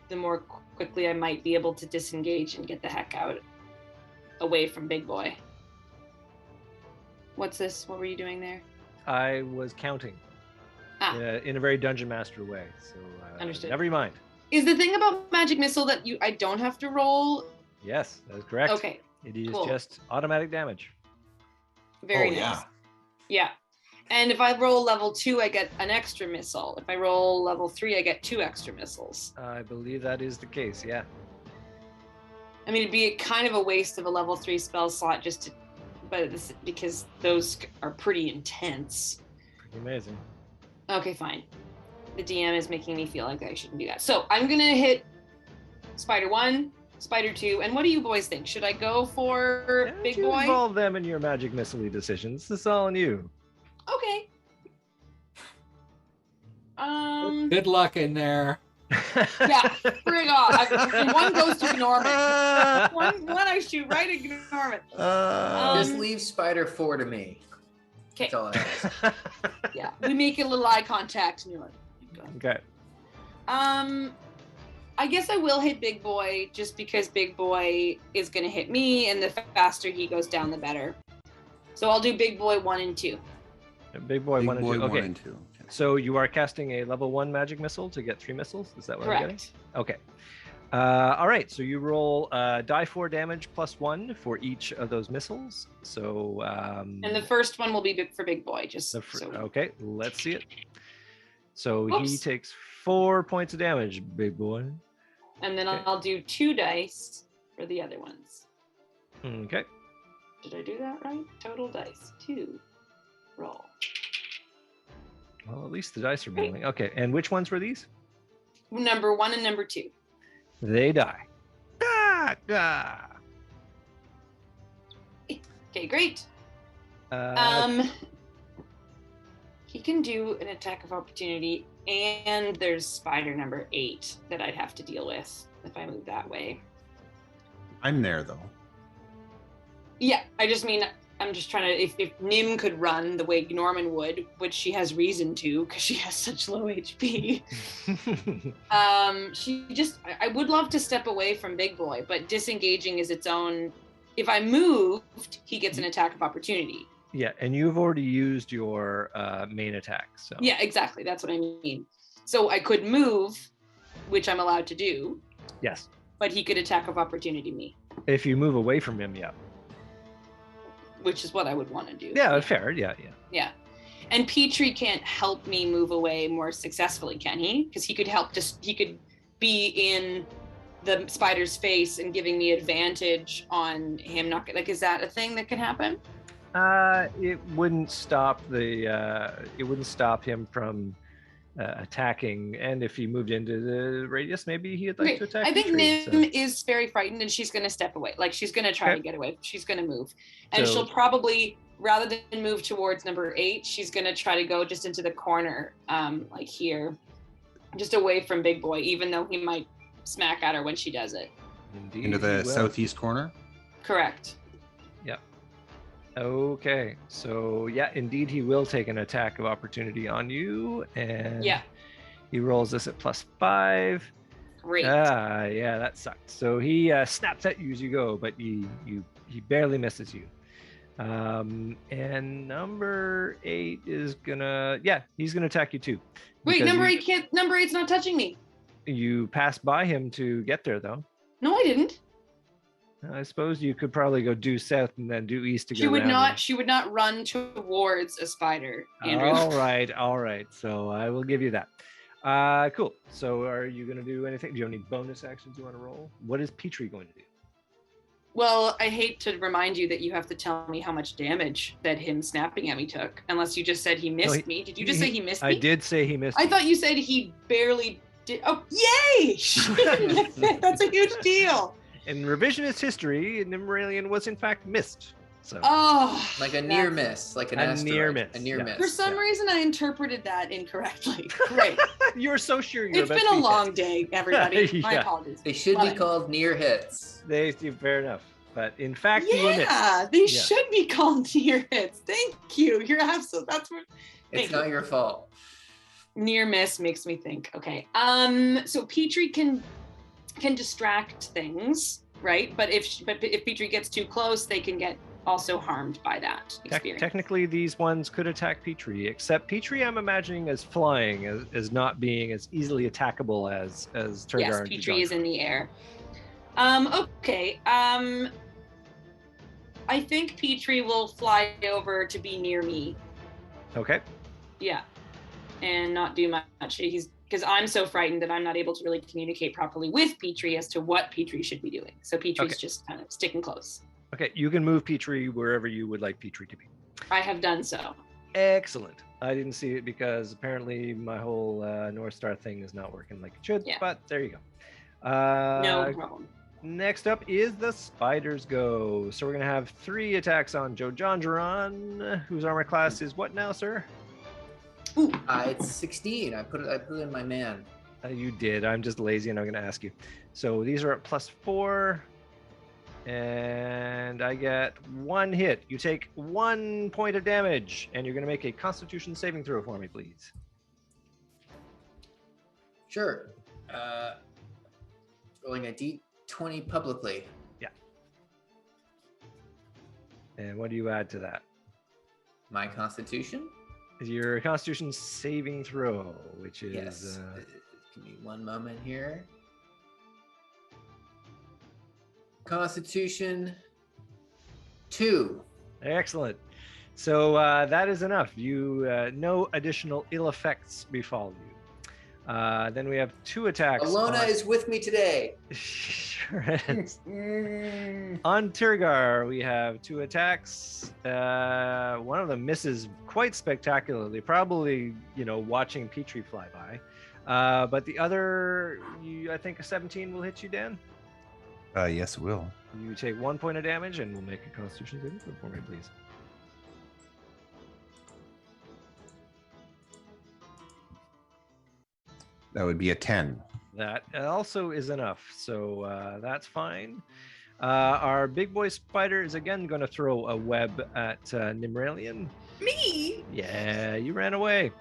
the more quickly I might be able to disengage and get the heck out away from Big Boy. What's this? What were you doing there? I was counting Ah. in a very Dungeon Master way. So Understood. never mind. Is the thing about Magic Missile that I don't have to roll? Yes, that is correct. Okay, It is cool. just automatic damage. very Oh, nice. yeah. Yeah. And if I roll level 2, I get an extra missile. If I roll level 3, I get 2 extra missiles. I believe that is the case. Yeah. I mean, it'd be kind of a waste of a level 3 spell slot because those are pretty intense. Pretty amazing. Okay, fine. The DM is making me feel like I shouldn't do that. So I'm gonna hit Spider 1, Spider 2, and what do you boys think? Should I go for Yeah, Big you Boy? involve them in your magic missile decisions. This is all on you. Okay. Good luck in there. Yeah, bring on. One goes to Norman. One I shoot right at Norman. Just leave Spider 4 to me. Okay. That's all I ask. Yeah, we make a little eye contact and you're like, Okay. I guess I will hit Big Boy just because Big Boy is gonna hit me, and the faster he goes down, the better. So I'll do Big Boy 1 and 2. Big boy, Big 1 and boy 2. 1 Okay. and 2. Okay. So you are casting a level 1 magic missile to get 3 missiles. Is that what I'm getting? Correct. Okay. All right. So you roll die 4 damage +1 for each of those missiles. So And the first one will be for Big Boy, just so. okay, let's see it. So he Oops. takes 4 points of damage, big boy. And then Okay. I'll do 2 dice for the other ones. Okay. Did I do that right? Total dice. 2. Roll. Well, at least the dice are rolling. Okay. And which ones were these? Number 1 and number 2. They die. Ah, ah. Okay, great. Uh, He can do an attack of opportunity, and there's spider number 8 that I'd have to deal with if I move that way. I'm there though. Yeah, I just mean, I'm just trying to, if Nim could run the way Norman would, which she has reason to, because she has such low HP. I would love to step away from Big Boy, but disengaging is its own. If I moved, he gets an attack of opportunity. yeah, and you've already used your main attack. So Yeah, exactly. That's what I mean. So I could move, which I'm allowed to do, yes. but he could attack of opportunity me. If you move away from him, yeah. which is what I would want to do. Yeah, fair. Yeah. Yeah. And Petrie can't help me move away more successfully, can he? Because he could help, he could be in the spider's face and giving me advantage on him not, like, is that a thing that can happen? It wouldn't stop him from attacking, and if he moved into the radius, maybe he'd like to attack. I think Petrie, Nim is very frightened, and she's going to step away. Like, she's going to try to get away. She's going to move, and she'll probably, rather than move towards number 8, she's going to try to go just into the corner, like here, just away from Big Boy, even though he might smack at her when she does it. Indeed, into the southeast corner. Correct. Yeah. Okay, so yeah, indeed, he will take an attack of opportunity on you, and he rolls this at +5. Great. Yeah, that sucked. So he snaps at you as you go, but he barely misses you. And number 8 is gonna, he's gonna attack you too. Wait, number 8's not touching me. You passed by him to get there, though. No, I didn't. I suppose you could probably go due south and then due east to go. She would not run towards a spider, Andrew. All right. So I will give you that. Cool. So are you going to do anything? Do you have any bonus actions you want to roll? What is Petrie going to do? Well, I hate to remind you that you have to tell me how much damage that him snapping at me took, unless you just said he missed me. Did you just say he missed me? I did say he missed me. I thought you said he barely did. Oh, yay! That's a huge deal. In revisionist history, Nimralian was in fact missed. So. Like a near miss, like an asteroid. A near miss. For some reason, I interprered that incorrectly. Great. You're so sure It's been a long day, everybody. My apologies. They should be called near hits. Fair enough. But in fact, you were missed. Yeah, they should be called near hits. Thank you. You're absolutely. That's what. It's not your fault. Near miss makes me think. Okay. So Petrie can distract things, right? But if Petrie gets too close, they can get also harmed by that experience. Technically, these ones could attack Petrie, except Petrie I'm imagining as flying, as not being as easily attackable as Turgar. Yes, Petrie is in the air. Okay. I think Petrie will fly over to be near me. Okay. Yeah. And not do much. Because I'm so frightened that I'm not able to really communicate properly with Petrie as to what Petrie should be doing. So Petrie's just kind of sticking close. Okay, you can move Petrie wherever you would like Petrie to be. I have done so. Excellent. I didn't see it because apparently my whole North Star thing is not working like it should, but there you go. No problem. Next up is the Spiders Go. So we're going to have 3 attacks on Joe Jongeron, whose armor class is what now, sir? Ooh, it's 16. I put it in my man. You did. I'm just lazy and I'm going to ask you. So these are at +4. And I get 1 hit. You take 1 point of damage, and you're going to make a Constitution saving throw for me, please. Sure. Rolling a D20 publicly. Yeah. And what do you add to that? My Constitution? Your Constitution saving throw, which is... Yes. Give me 1 moment here. Constitution 2. Excellent. So that is enough. You no additional ill effects befall you. Then we have 2 attacks. Alona is with me today. Sure is. On Turgar, we have 2 attacks. One of them misses quite spectacularly, probably watching Petrie fly by. But the other, I think a 17 will hit you, Dan. Yes, it will. You take 1 point of damage, and we'll make a Constitution saving throw for me, please. That would be a 10. That also is enough, so that's fine. Our big boy spider is again going to throw a web at Nimralian. Me? Yeah, you ran away.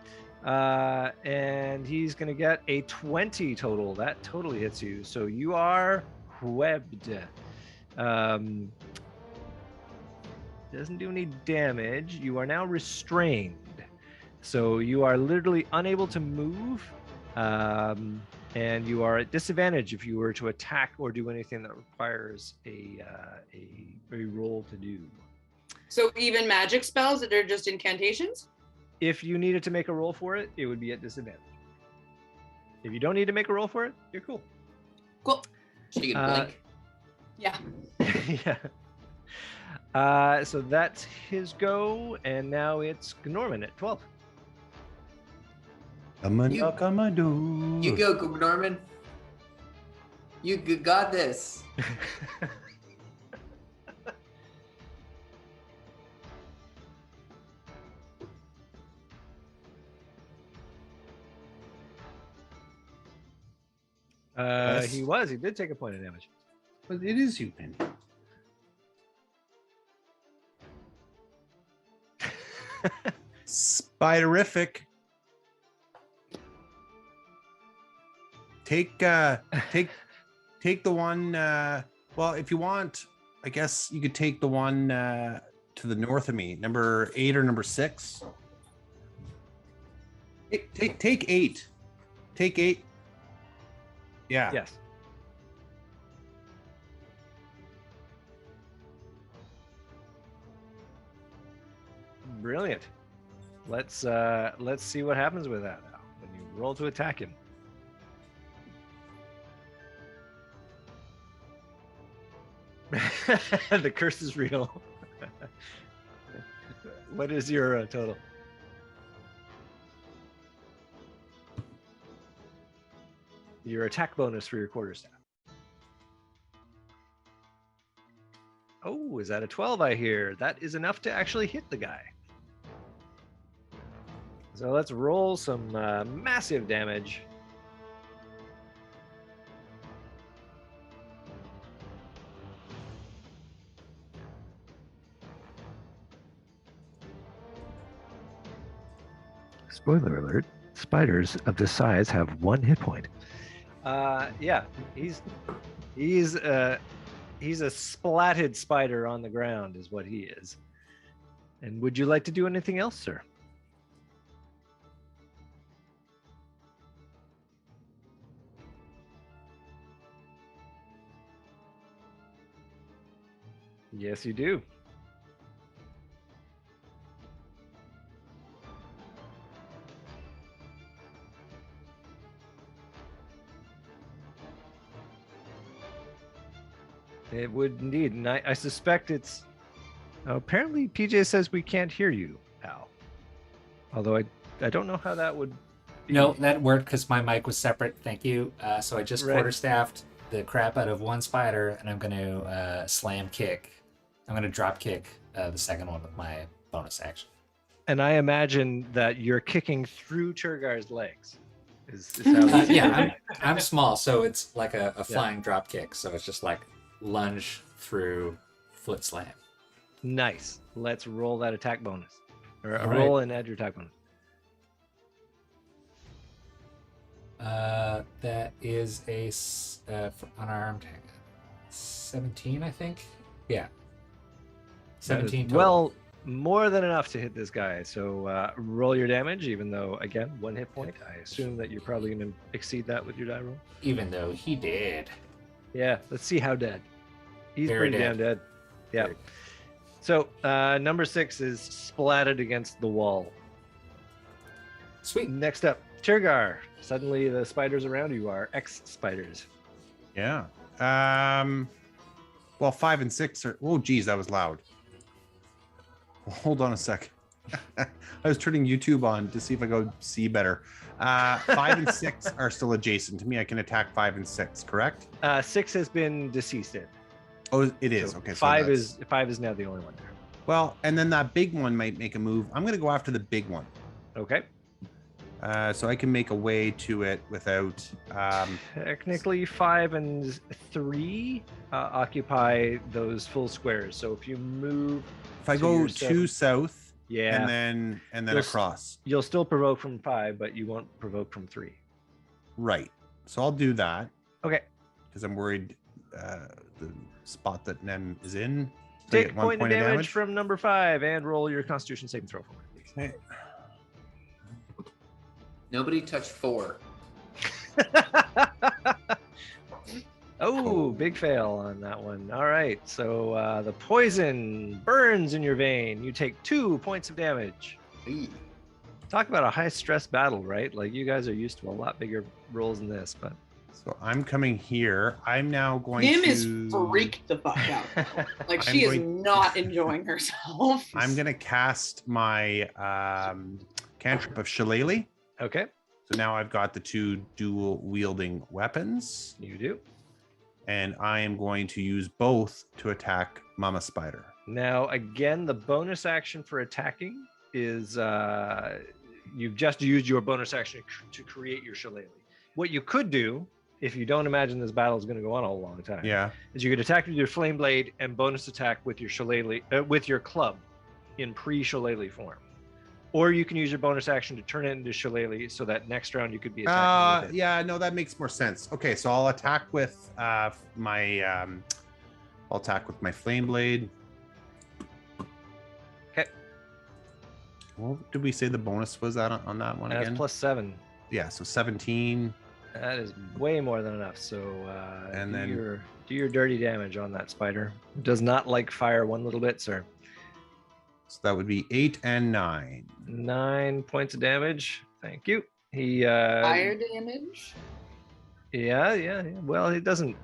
And he's going to get a 20 total. That totally hits you. So you are webbed. Doesn't do any damage. You are now restrained. So you are literally unable to move. And you are at disadvantage if you were to attack or do anything that requires a roll to do. So even magic spells that are just incantations? If you needed to make a roll for it, it would be at disadvantage. If you don't need to make a roll for it, you're cool. Cool. She can blink. Yeah. Yeah. So that's his go, and now it's Norman at 12. Come on, You- come on, do. You go, Norman. You got this. Yes. He did take a point of damage. But it is you, Penny. Spiderific. Take the one. Well, if you want, I guess you could take the one to the north of me, number 8 or number 6. Take 8. Take 8. Yeah. Yes. Brilliant. Let's see what happens with that now when you roll to attack him. The curse is real. What is your total? Your attack bonus for your quarterstaff. Oh, is that a 12 I hear? That is enough to actually hit the guy. So let's roll some massive damage. Spoiler alert, spiders of this size have 1 hit point. Yeah, he's a splatted spider on the ground is what he is. And would you like to do anything else, sir? Yes, you do. It would indeed, and I suspect it's. Apparently, PJ says we can't hear you, Al. Although I don't know how that would. Be. No, that worked because my mic was separate. Thank you. So I just Right. quarterstaffed the crap out of one spider, and I'm going to slam kick. I'm going to drop kick the second one with my bonus action. And I imagine that you're kicking through Turgar's legs. Is how Yeah, I'm small, so it's like a flying drop kick. So it's just like lunge through foot slam. Nice. Let's roll that attack bonus. Or All right. roll and add your attack bonus. That is a unarmed 17, I think. Yeah. 17 total. Well, more than enough to hit this guy. So roll your damage, even though, again, 1 hit point. I assume that you're probably going to exceed that with your die roll. Even though he did. Yeah, let's see how dead. He's Very pretty damn dead. Yeah. Very- So number 6 is splatted against the wall. Sweet. Next up, Turgar. Suddenly the spiders around you are X-spiders. Yeah. Well, 5 and 6 are. Oh, geez, that was loud. Hold on a sec. I was turning YouTube on to see if I could see better. 5 and 6 are still adjacent to me. I can attack 5 and 6, correct? 6 has been deceased. Oh, it is. So Okay. So 5 that's- is now the only one there. Well, and then that big one might make a move. I'm going to go after the big one. Okay. So I can make a way to it without. Technically, 5 and 3 occupy those full squares. So if you move, If I So go you're 2 south yeah, and then You'll s- across. you'll still provoke from 5, but you won't provoke from 3. Right. So I'll do that Okay. because I'm worried the spot that Nem is in. So I Take get a point of damage from number 5 and roll your Constitution saving throw for me, please. Okay. Nobody touched 4. Oh, big fail on that one. All right, so the poison burns in your vein. You take 2 points of damage. Talk about a high stress battle, right? Like you guys are used to a lot bigger rolls than this, but So I'm coming here. I'm now going Nim to. is freaked the fuck out. Though. Like I'm she is going- not enjoying herself. I'm gonna cast my cantrip of Shillelagh. okay, So now I've got the 2 dual wielding weapons, you do. and I am going to use both to attack Mama Spider. Now, again, the bonus action for attacking is you've just used your bonus action to create your shillelagh. What you could do, if you don't imagine this battle is going to go on a long time, Yeah. is you could attack with your flame blade and bonus attack with your shillelagh, with your club in pre-shillelagh form. Or you can use your bonus action to turn it into shillelagh so that next round you could be attacking with it. Yeah, no, that makes more sense. Okay, so I'll attack with my I'll attack with my flame blade. Okay. What did we say the bonus was that on that one That's again? +7. Yeah, so 17. That is way more than enough. So And do then- your dirty damage on that spider. It does not like fire one little bit, sir. So that would be 8 and 9. 9 points of damage. Thank you. He Fire damage. yeah. Well, it doesn't,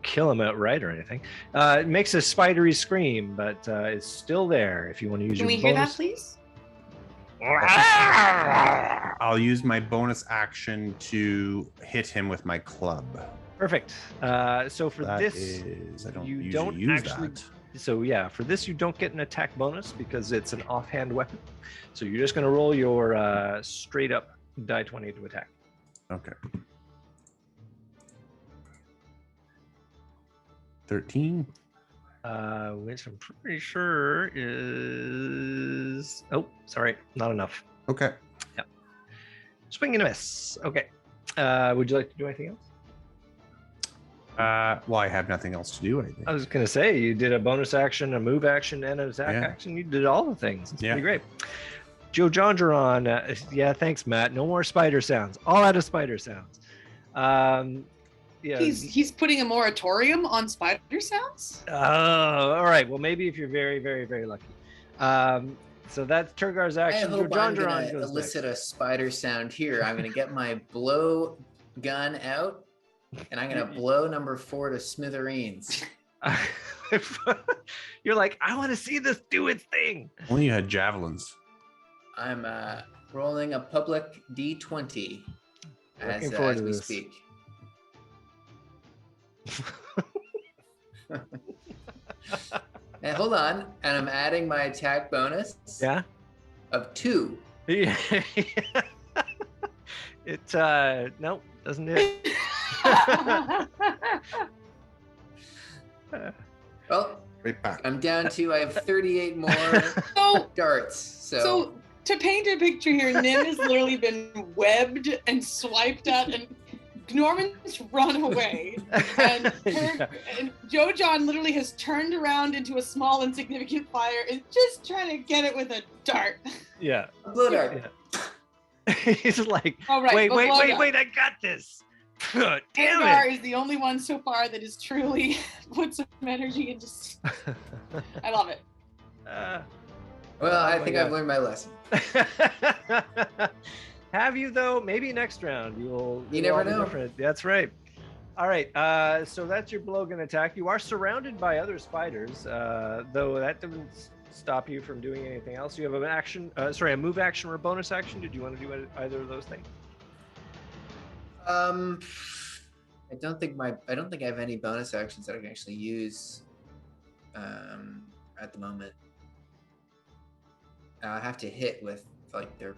kill him outright or anything. It makes a spidery scream, but it's still there if you want to use Can we your hear that, bonus. please? I'll use my bonus action to hit him with my club. Perfect. So for That this, is, I don't you usually don't use actually- that. so yeah, for this you don't get an attack bonus because it's an offhand weapon. So you're just going to roll your straight up die 20 to attack. Okay. 13. Which I'm pretty sure is. Oh, sorry, not enough. Okay. Swing and a miss. Okay. Would you like to do anything else? Well, I have nothing else to do, I think. I was going to say you did a bonus action, a move action, and an attack Yeah. action. You did all the things. It's Yeah. pretty great. Joe Jongeron, yeah, thanks, Matt. No more spider sounds. All out of spider sounds. Yeah. He's putting a moratorium on spider sounds. Oh, all right. Well, maybe if you're very, very, very lucky. So that's Turgar's I action. Joe hope I'm Jongeron going to goes elicit a spider sound here. I'm going to get my blow gun out, and I'm going to blow number 4 to smithereens. next. You're like, I want to see this do its thing. Only you had javelins. I'm rolling a public D20 Looking forward as to we this. speak. And hold on, and I'm adding my attack bonus Yeah. of 2. Yeah. It nope, doesn't hit. Well, Right back. I'm down to I have 38 more So, darts. so to paint a picture here, Nim has literally been webbed and swiped at, and Norman's run away, and, Yeah. and Joe John literally has turned around into a small insignificant fire and just trying to get it with a dart. Yeah. blow dart. Yeah. He's like, All right, wait, but blow dart. I got this. Damn Hagar it. is the only one so far that has truly put some energy into. I love it. Well, I my think God. I've learned my lesson. Have you though? Maybe next round you'll. You it'll never all be know. different. That's right. All right. So that's your blowgun attack. You are surrounded by other spiders, though that doesn't stop you from doing anything else. You have an action. A move action or a bonus action. Did you want to do either of those things? I don't think I have any bonus actions that I can actually use at the moment. I have to hit with like their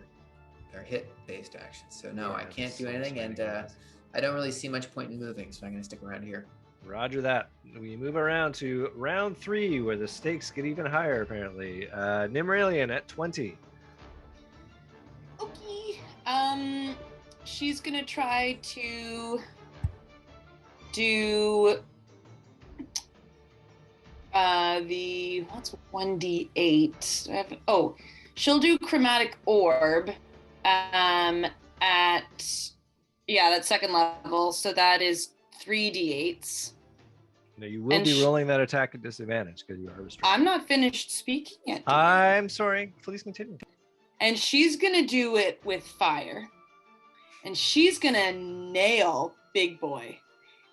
hit based actions. So no, Yeah, I can't do so anything, and many I don't really see much point in moving, so I'm gonna stick around here. Roger that. We move around to round 3, where the stakes get even higher. Apparently, Nimralian at 20. Okay. She's gonna try to do the what's 1d8? She'll do chromatic orb at Yeah, that's second level. So that is 3d8s. No, you will And be rolling that attack at disadvantage because you are restrained. I'm not finished speaking yet. Dan. I'm sorry. Please continue. And she's gonna do it with fire. And she's gonna nail Big Boy.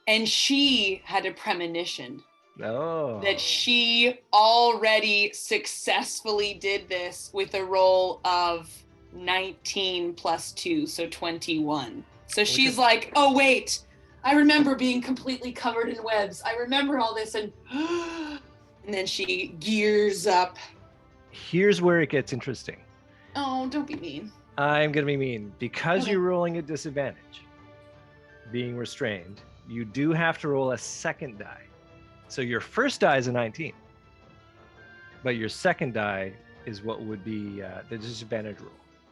And she had a premonition Oh. that she already successfully did this with a roll of 19 plus 2, so 21. So she's like, oh wait, I remember being completely covered in webs. I remember all this, and then she gears up. Here's where it gets interesting. Oh, don't be mean. I'm going to be mean. Because Okay. you're rolling at disadvantage, being restrained, you do have to roll a second die. So your first die is a 19. But your second die is what would be the disadvantage roll.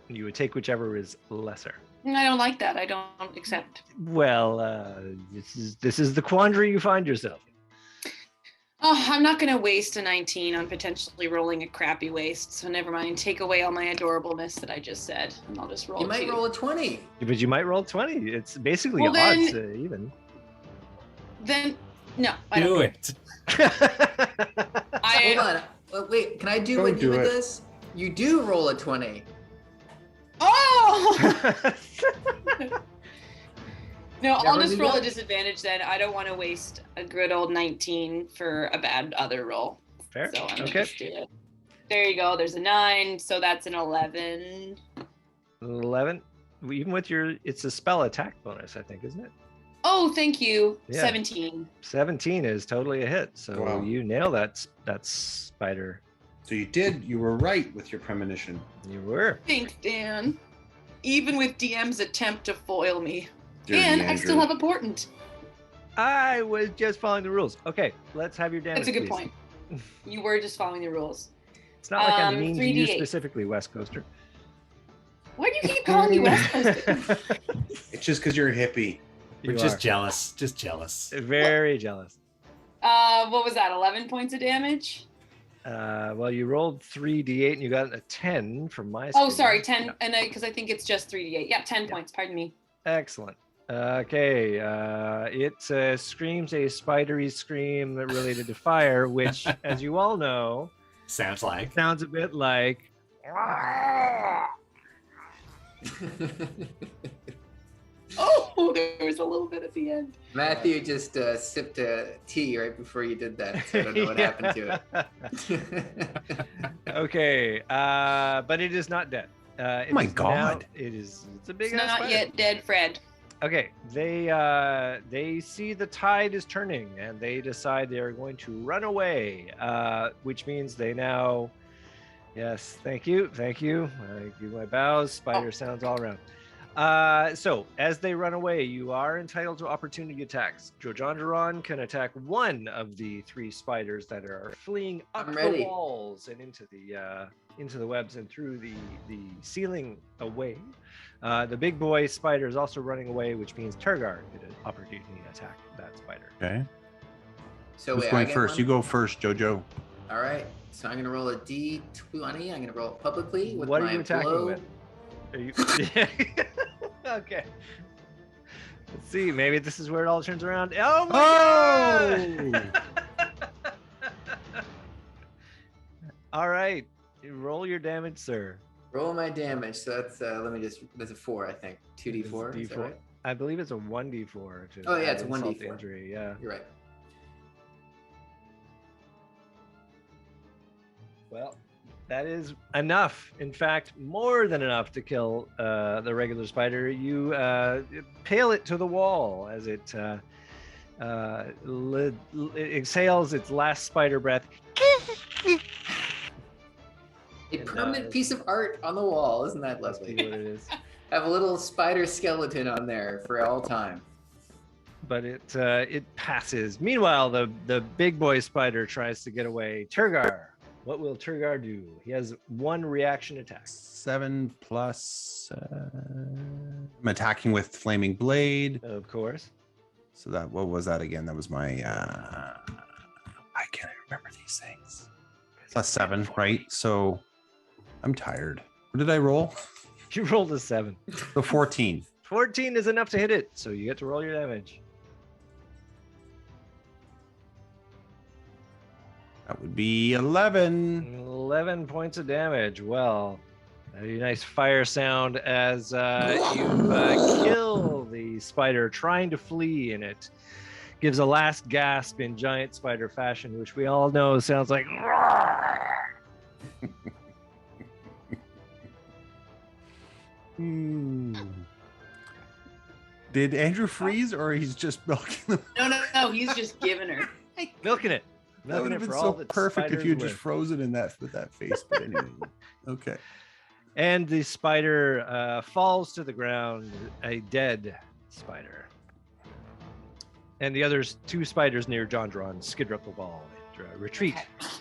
You would take whichever is lesser. I don't like that. I don't accept. Well, this is the quandary you find yourself in. Oh, I'm not going to waste a 19 on potentially rolling a crappy waste. So never mind. Take away all my adorableness that I just said. And I'll just roll You might two. roll a 20. But you might roll 20. It's basically Well, odds then- even. Then, no. I Do don't. it. Hold on. Wait, can I do Don't what you do with it. this? You do roll a 20. Oh! No, I'll Never just do roll a that. disadvantage then. I don't want to waste a good old 19 for a bad other roll. Fair. So I'm Okay. gonna just do it. There you go. There's a 9, so that's an 11. 11. Even with your, it's a spell attack bonus, I think, isn't it? Oh, thank you. Yeah. 17. 17 is totally a hit. So Wow. you nail that spider. So you were right with your premonition. You were. Thanks, Dan. Even with DM's attempt to foil me. Dirty and I still Andrew. have a portent. I was just following the rules. Okay, let's have your damage. That's a good please. point. You were just following the rules. It's not like I'm mean to you 3d8. specifically, West Coaster. Why do you keep calling me West Coast? It's just because you're a hippie. We're You just are. jealous. Just jealous. Very jealous. What was that? 11 points of damage? Well, you rolled 3d8 and you got a 10 from my Oh, screen. sorry, 10. Yeah. And because I think it's just 3d8. Yeah, 10 points. Pardon me. Excellent. Okay, it screams a spidery scream that related to fire, which, as you all know, Sounds like. sounds a bit like. Oh, there was a little bit at the end. Matthew just sipped a tea right before you did that, so I don't know what happened to it. Okay, but it is not dead. It my is God. now- it's a big It's ass not spider. yet dead, Fred. Okay, they see the tide is turning and they decide they are going to run away, which means they now. Yes, thank you. I give my bows. Spider sounds all around. So as they run away, you are entitled to opportunity attacks. Jojandaron can attack one of the 3 spiders that are fleeing up I'm the ready. walls and into the webs and through the ceiling away. The big boy spider is also running away, which means Turgar could opportunity attack that spider. Okay. So Who's wait, I going get first? one? You go first, Jojo. All right. So I'm gonna roll a d20. I'm gonna roll it publicly with What are my you attacking blow. with? Are you? Okay. Let's see. Maybe this is where it all turns around. Oh my God! All right. Roll your damage, sir. Roll my damage. So that's that's a 4, I think. 2d4. Is that D4. right? I believe it's a 1d4. To Oh, yeah, add it's a insult to 1d4. Injury. Yeah. You're right. Well, that is enough. In fact, more than enough to kill the regular spider. You pale it to the wall as it exhales its last spider breath. A And, permanent piece of art on the wall. Isn't that Must be lovely? what it is. Have a little spider skeleton on there for all time. But it passes. Meanwhile, the big boy spider tries to get away. Turgar, what will Turgar do? He has 1 reaction attack. 7 plus. I'm attacking with flaming blade. Of course. So what was that again? That was my. I can't remember these things. Plus 7, right? So I'm tired. What did I roll? You rolled a 7. So 14. 14 is enough to hit it, so you get to roll your damage. That would be 11. 11 points of damage. Well, a nice fire sound as you kill the spider trying to flee, and it gives a last gasp in giant spider fashion, which we all know sounds like. Did Andrew freeze, or he's just milking them? No, he's just giving her. Milking it. That would have been so perfect if you had just frozen in that with that face. But anyway, okay. And the spider falls to the ground, a dead spider. And the other two spiders near John Dron skid up the wall and retreat,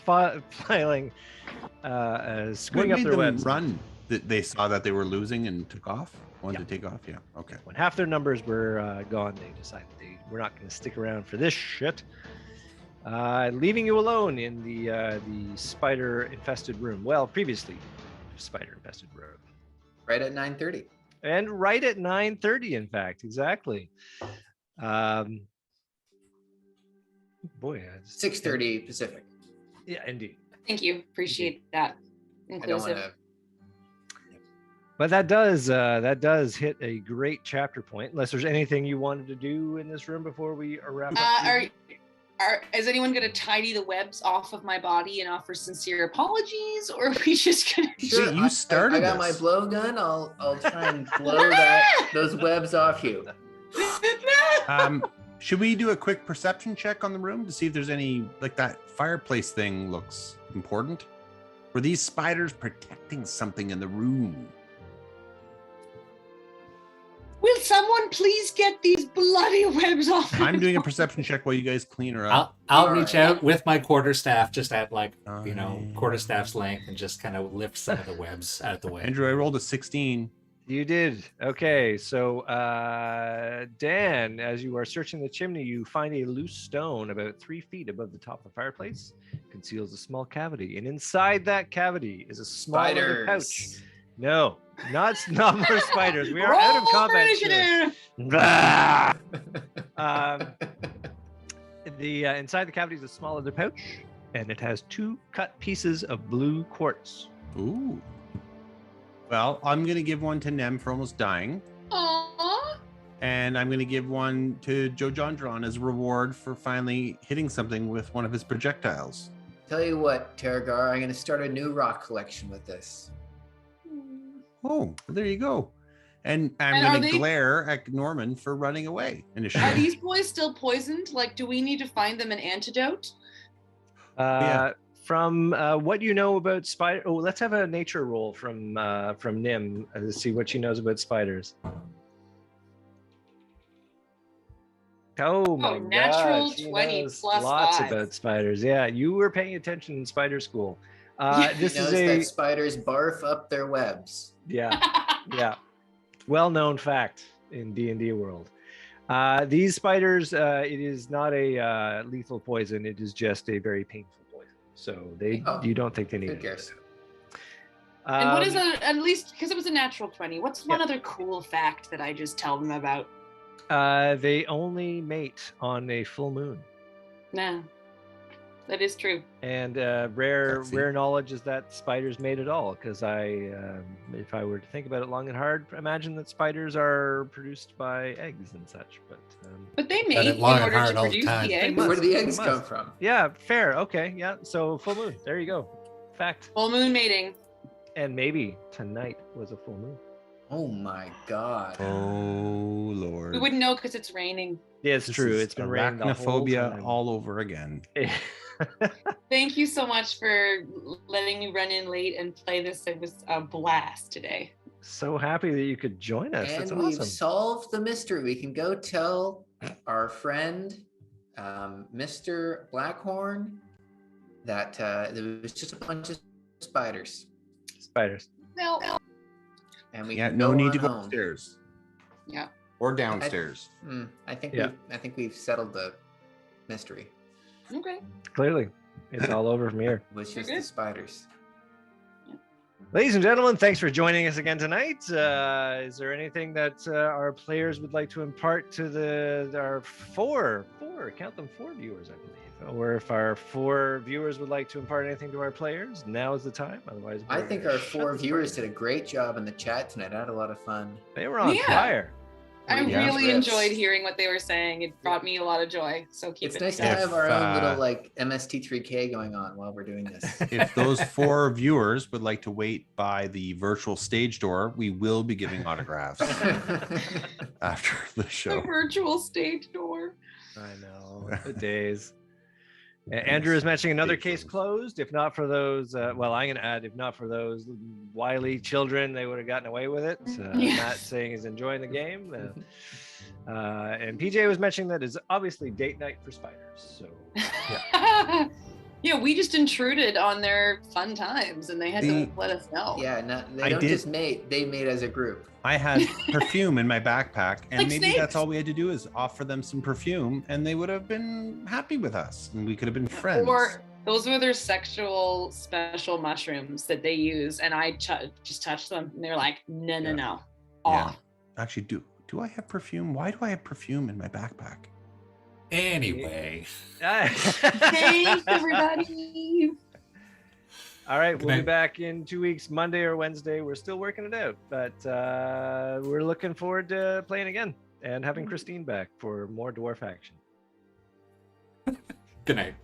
filing, screwing up their webs. Run. They saw that they were losing and took off. Wanted to take off. Yeah. Okay. When half their numbers were gone, they decided they were not going to stick around for this shit. Leaving you alone in the spider-infested room. Well, previously spider-infested room. Right at 9:30. And right at 9:30, in fact, exactly. Boy, 6:30 Pacific. Yeah, indeed. Thank you. Appreciate that. I don't want to. But that does hit a great chapter point. Unless there's anything you wanted to do in this room before we wrap up. Is anyone going to tidy the webs off of my body and offer sincere apologies, or are we just going to? Sure, you started. I got my blowgun. I'll try and blow those webs off you. Should we do a quick perception check on the room to see if there's any, like, that fireplace thing looks important? Were these spiders protecting something in the room? Will someone please get these bloody webs off? I'm doing a perception check while you guys clean her up. I'll reach out with my quarterstaff just at quarterstaff's length and just kind of lift some of the webs out of the way. Andrew, I rolled a 16. You did. Okay, so Dan, as you are searching the chimney, you find a loose stone about 3 feet above the top of the fireplace. It conceals a small cavity, and inside that cavity is a small leather pouch. No, not more spiders. We are out of combat. Inside the cavity is a small leather pouch, and it has 2 cut pieces of blue quartz. Ooh. Well, I'm going to give one to Nem for almost dying. Aww. And I'm going to give one to Joe Jondron as a reward for finally hitting something with one of his projectiles. Tell you what, Tergar, I'm going to start a new rock collection with this. Oh, well, there you go. And I'm going to glare at Norman for running away. Are these boys still poisoned? Like, do we need to find them an antidote? Yeah. From what you know about spider, let's have a nature roll from Nim to see what she knows about spiders. Oh my natural God, 20 knows plus lots 5. about spiders. Yeah, you were paying attention in spider school. This he knows is that spiders barf up their webs. Yeah, well-known fact in D&D world. These spiders, it is not a lethal poison. It is just a very painful poison. So you don't think they need it. Who cares? And what is at least, because it was a natural 20, what's one other cool fact that I just tell them about? They only mate on a full moon. No, that is true. And rare knowledge is that spiders mate at all. Because if I were to think about it long and hard, imagine that spiders are produced by eggs and such. But they mate in order to produce the eggs. Where do the eggs come from? Yeah, fair. Okay, yeah. So full moon. There you go. Fact. Full moon mating. And maybe tonight was a full moon. Oh my God. Oh Lord. We wouldn't know because it's raining. Yeah, it's true. It's been raining the whole time. All over again. Thank you so much for letting me run in late and play this. It was a blast today. So happy that you could join us. And That's we've awesome. solved the mystery. We can go tell our friend, Mr. Blackhorn, that there was just a bunch of spiders. Spiders. No. And we no need to go home. upstairs. Yeah. Or downstairs. I think we've settled the mystery. Okay. Clearly, it's all over from here. It was just the spiders. Ladies and gentlemen, thanks for joining us again tonight. Is there anything that our players would like to impart to our four, count them, 4 viewers, I believe. Or if our 4 viewers would like to impart anything to our players, now is the time. Otherwise, I we're think gonna our shut 4 this viewers party did a great job in the chat tonight. I had a lot of fun. down. They were on Yeah. fire. I Yeah. really Rips. enjoyed hearing what they were saying. It brought me a lot of joy. So keep It's it. nice to If, have our own little uh, like MST3K going on while we're doing this. If those 4 viewers would like to wait by the virtual stage door, we will be giving autographs after the The show. virtual stage door. I know the days. Andrew is mentioning another case closed. If not for those, well, I'm going to add, if not for those wily children, they would have gotten away with it. Yes. Matt saying he's enjoying the game. And PJ was mentioning that it's obviously date night for spiders. So Yeah, we just intruded on their fun times and they had to let us know. Yeah, they I don't did- just mate, they mate as a group. I had perfume in my backpack, and Like maybe snakes. that's all we had to do is offer them some perfume, and they would have been happy with us, and we could have been friends. Or those were their sexual special mushrooms that they use, and I just touched them, and they're like, no, no, Yeah. no. Yeah. Off. Actually, do I have perfume? Why do I have perfume in my backpack? Anyway, Thanks, everybody. all right, we'll be night. back in 2 weeks, Monday or Wednesday. We're still working it out, but we're looking forward to playing again and having Christine back for more dwarf action. good night.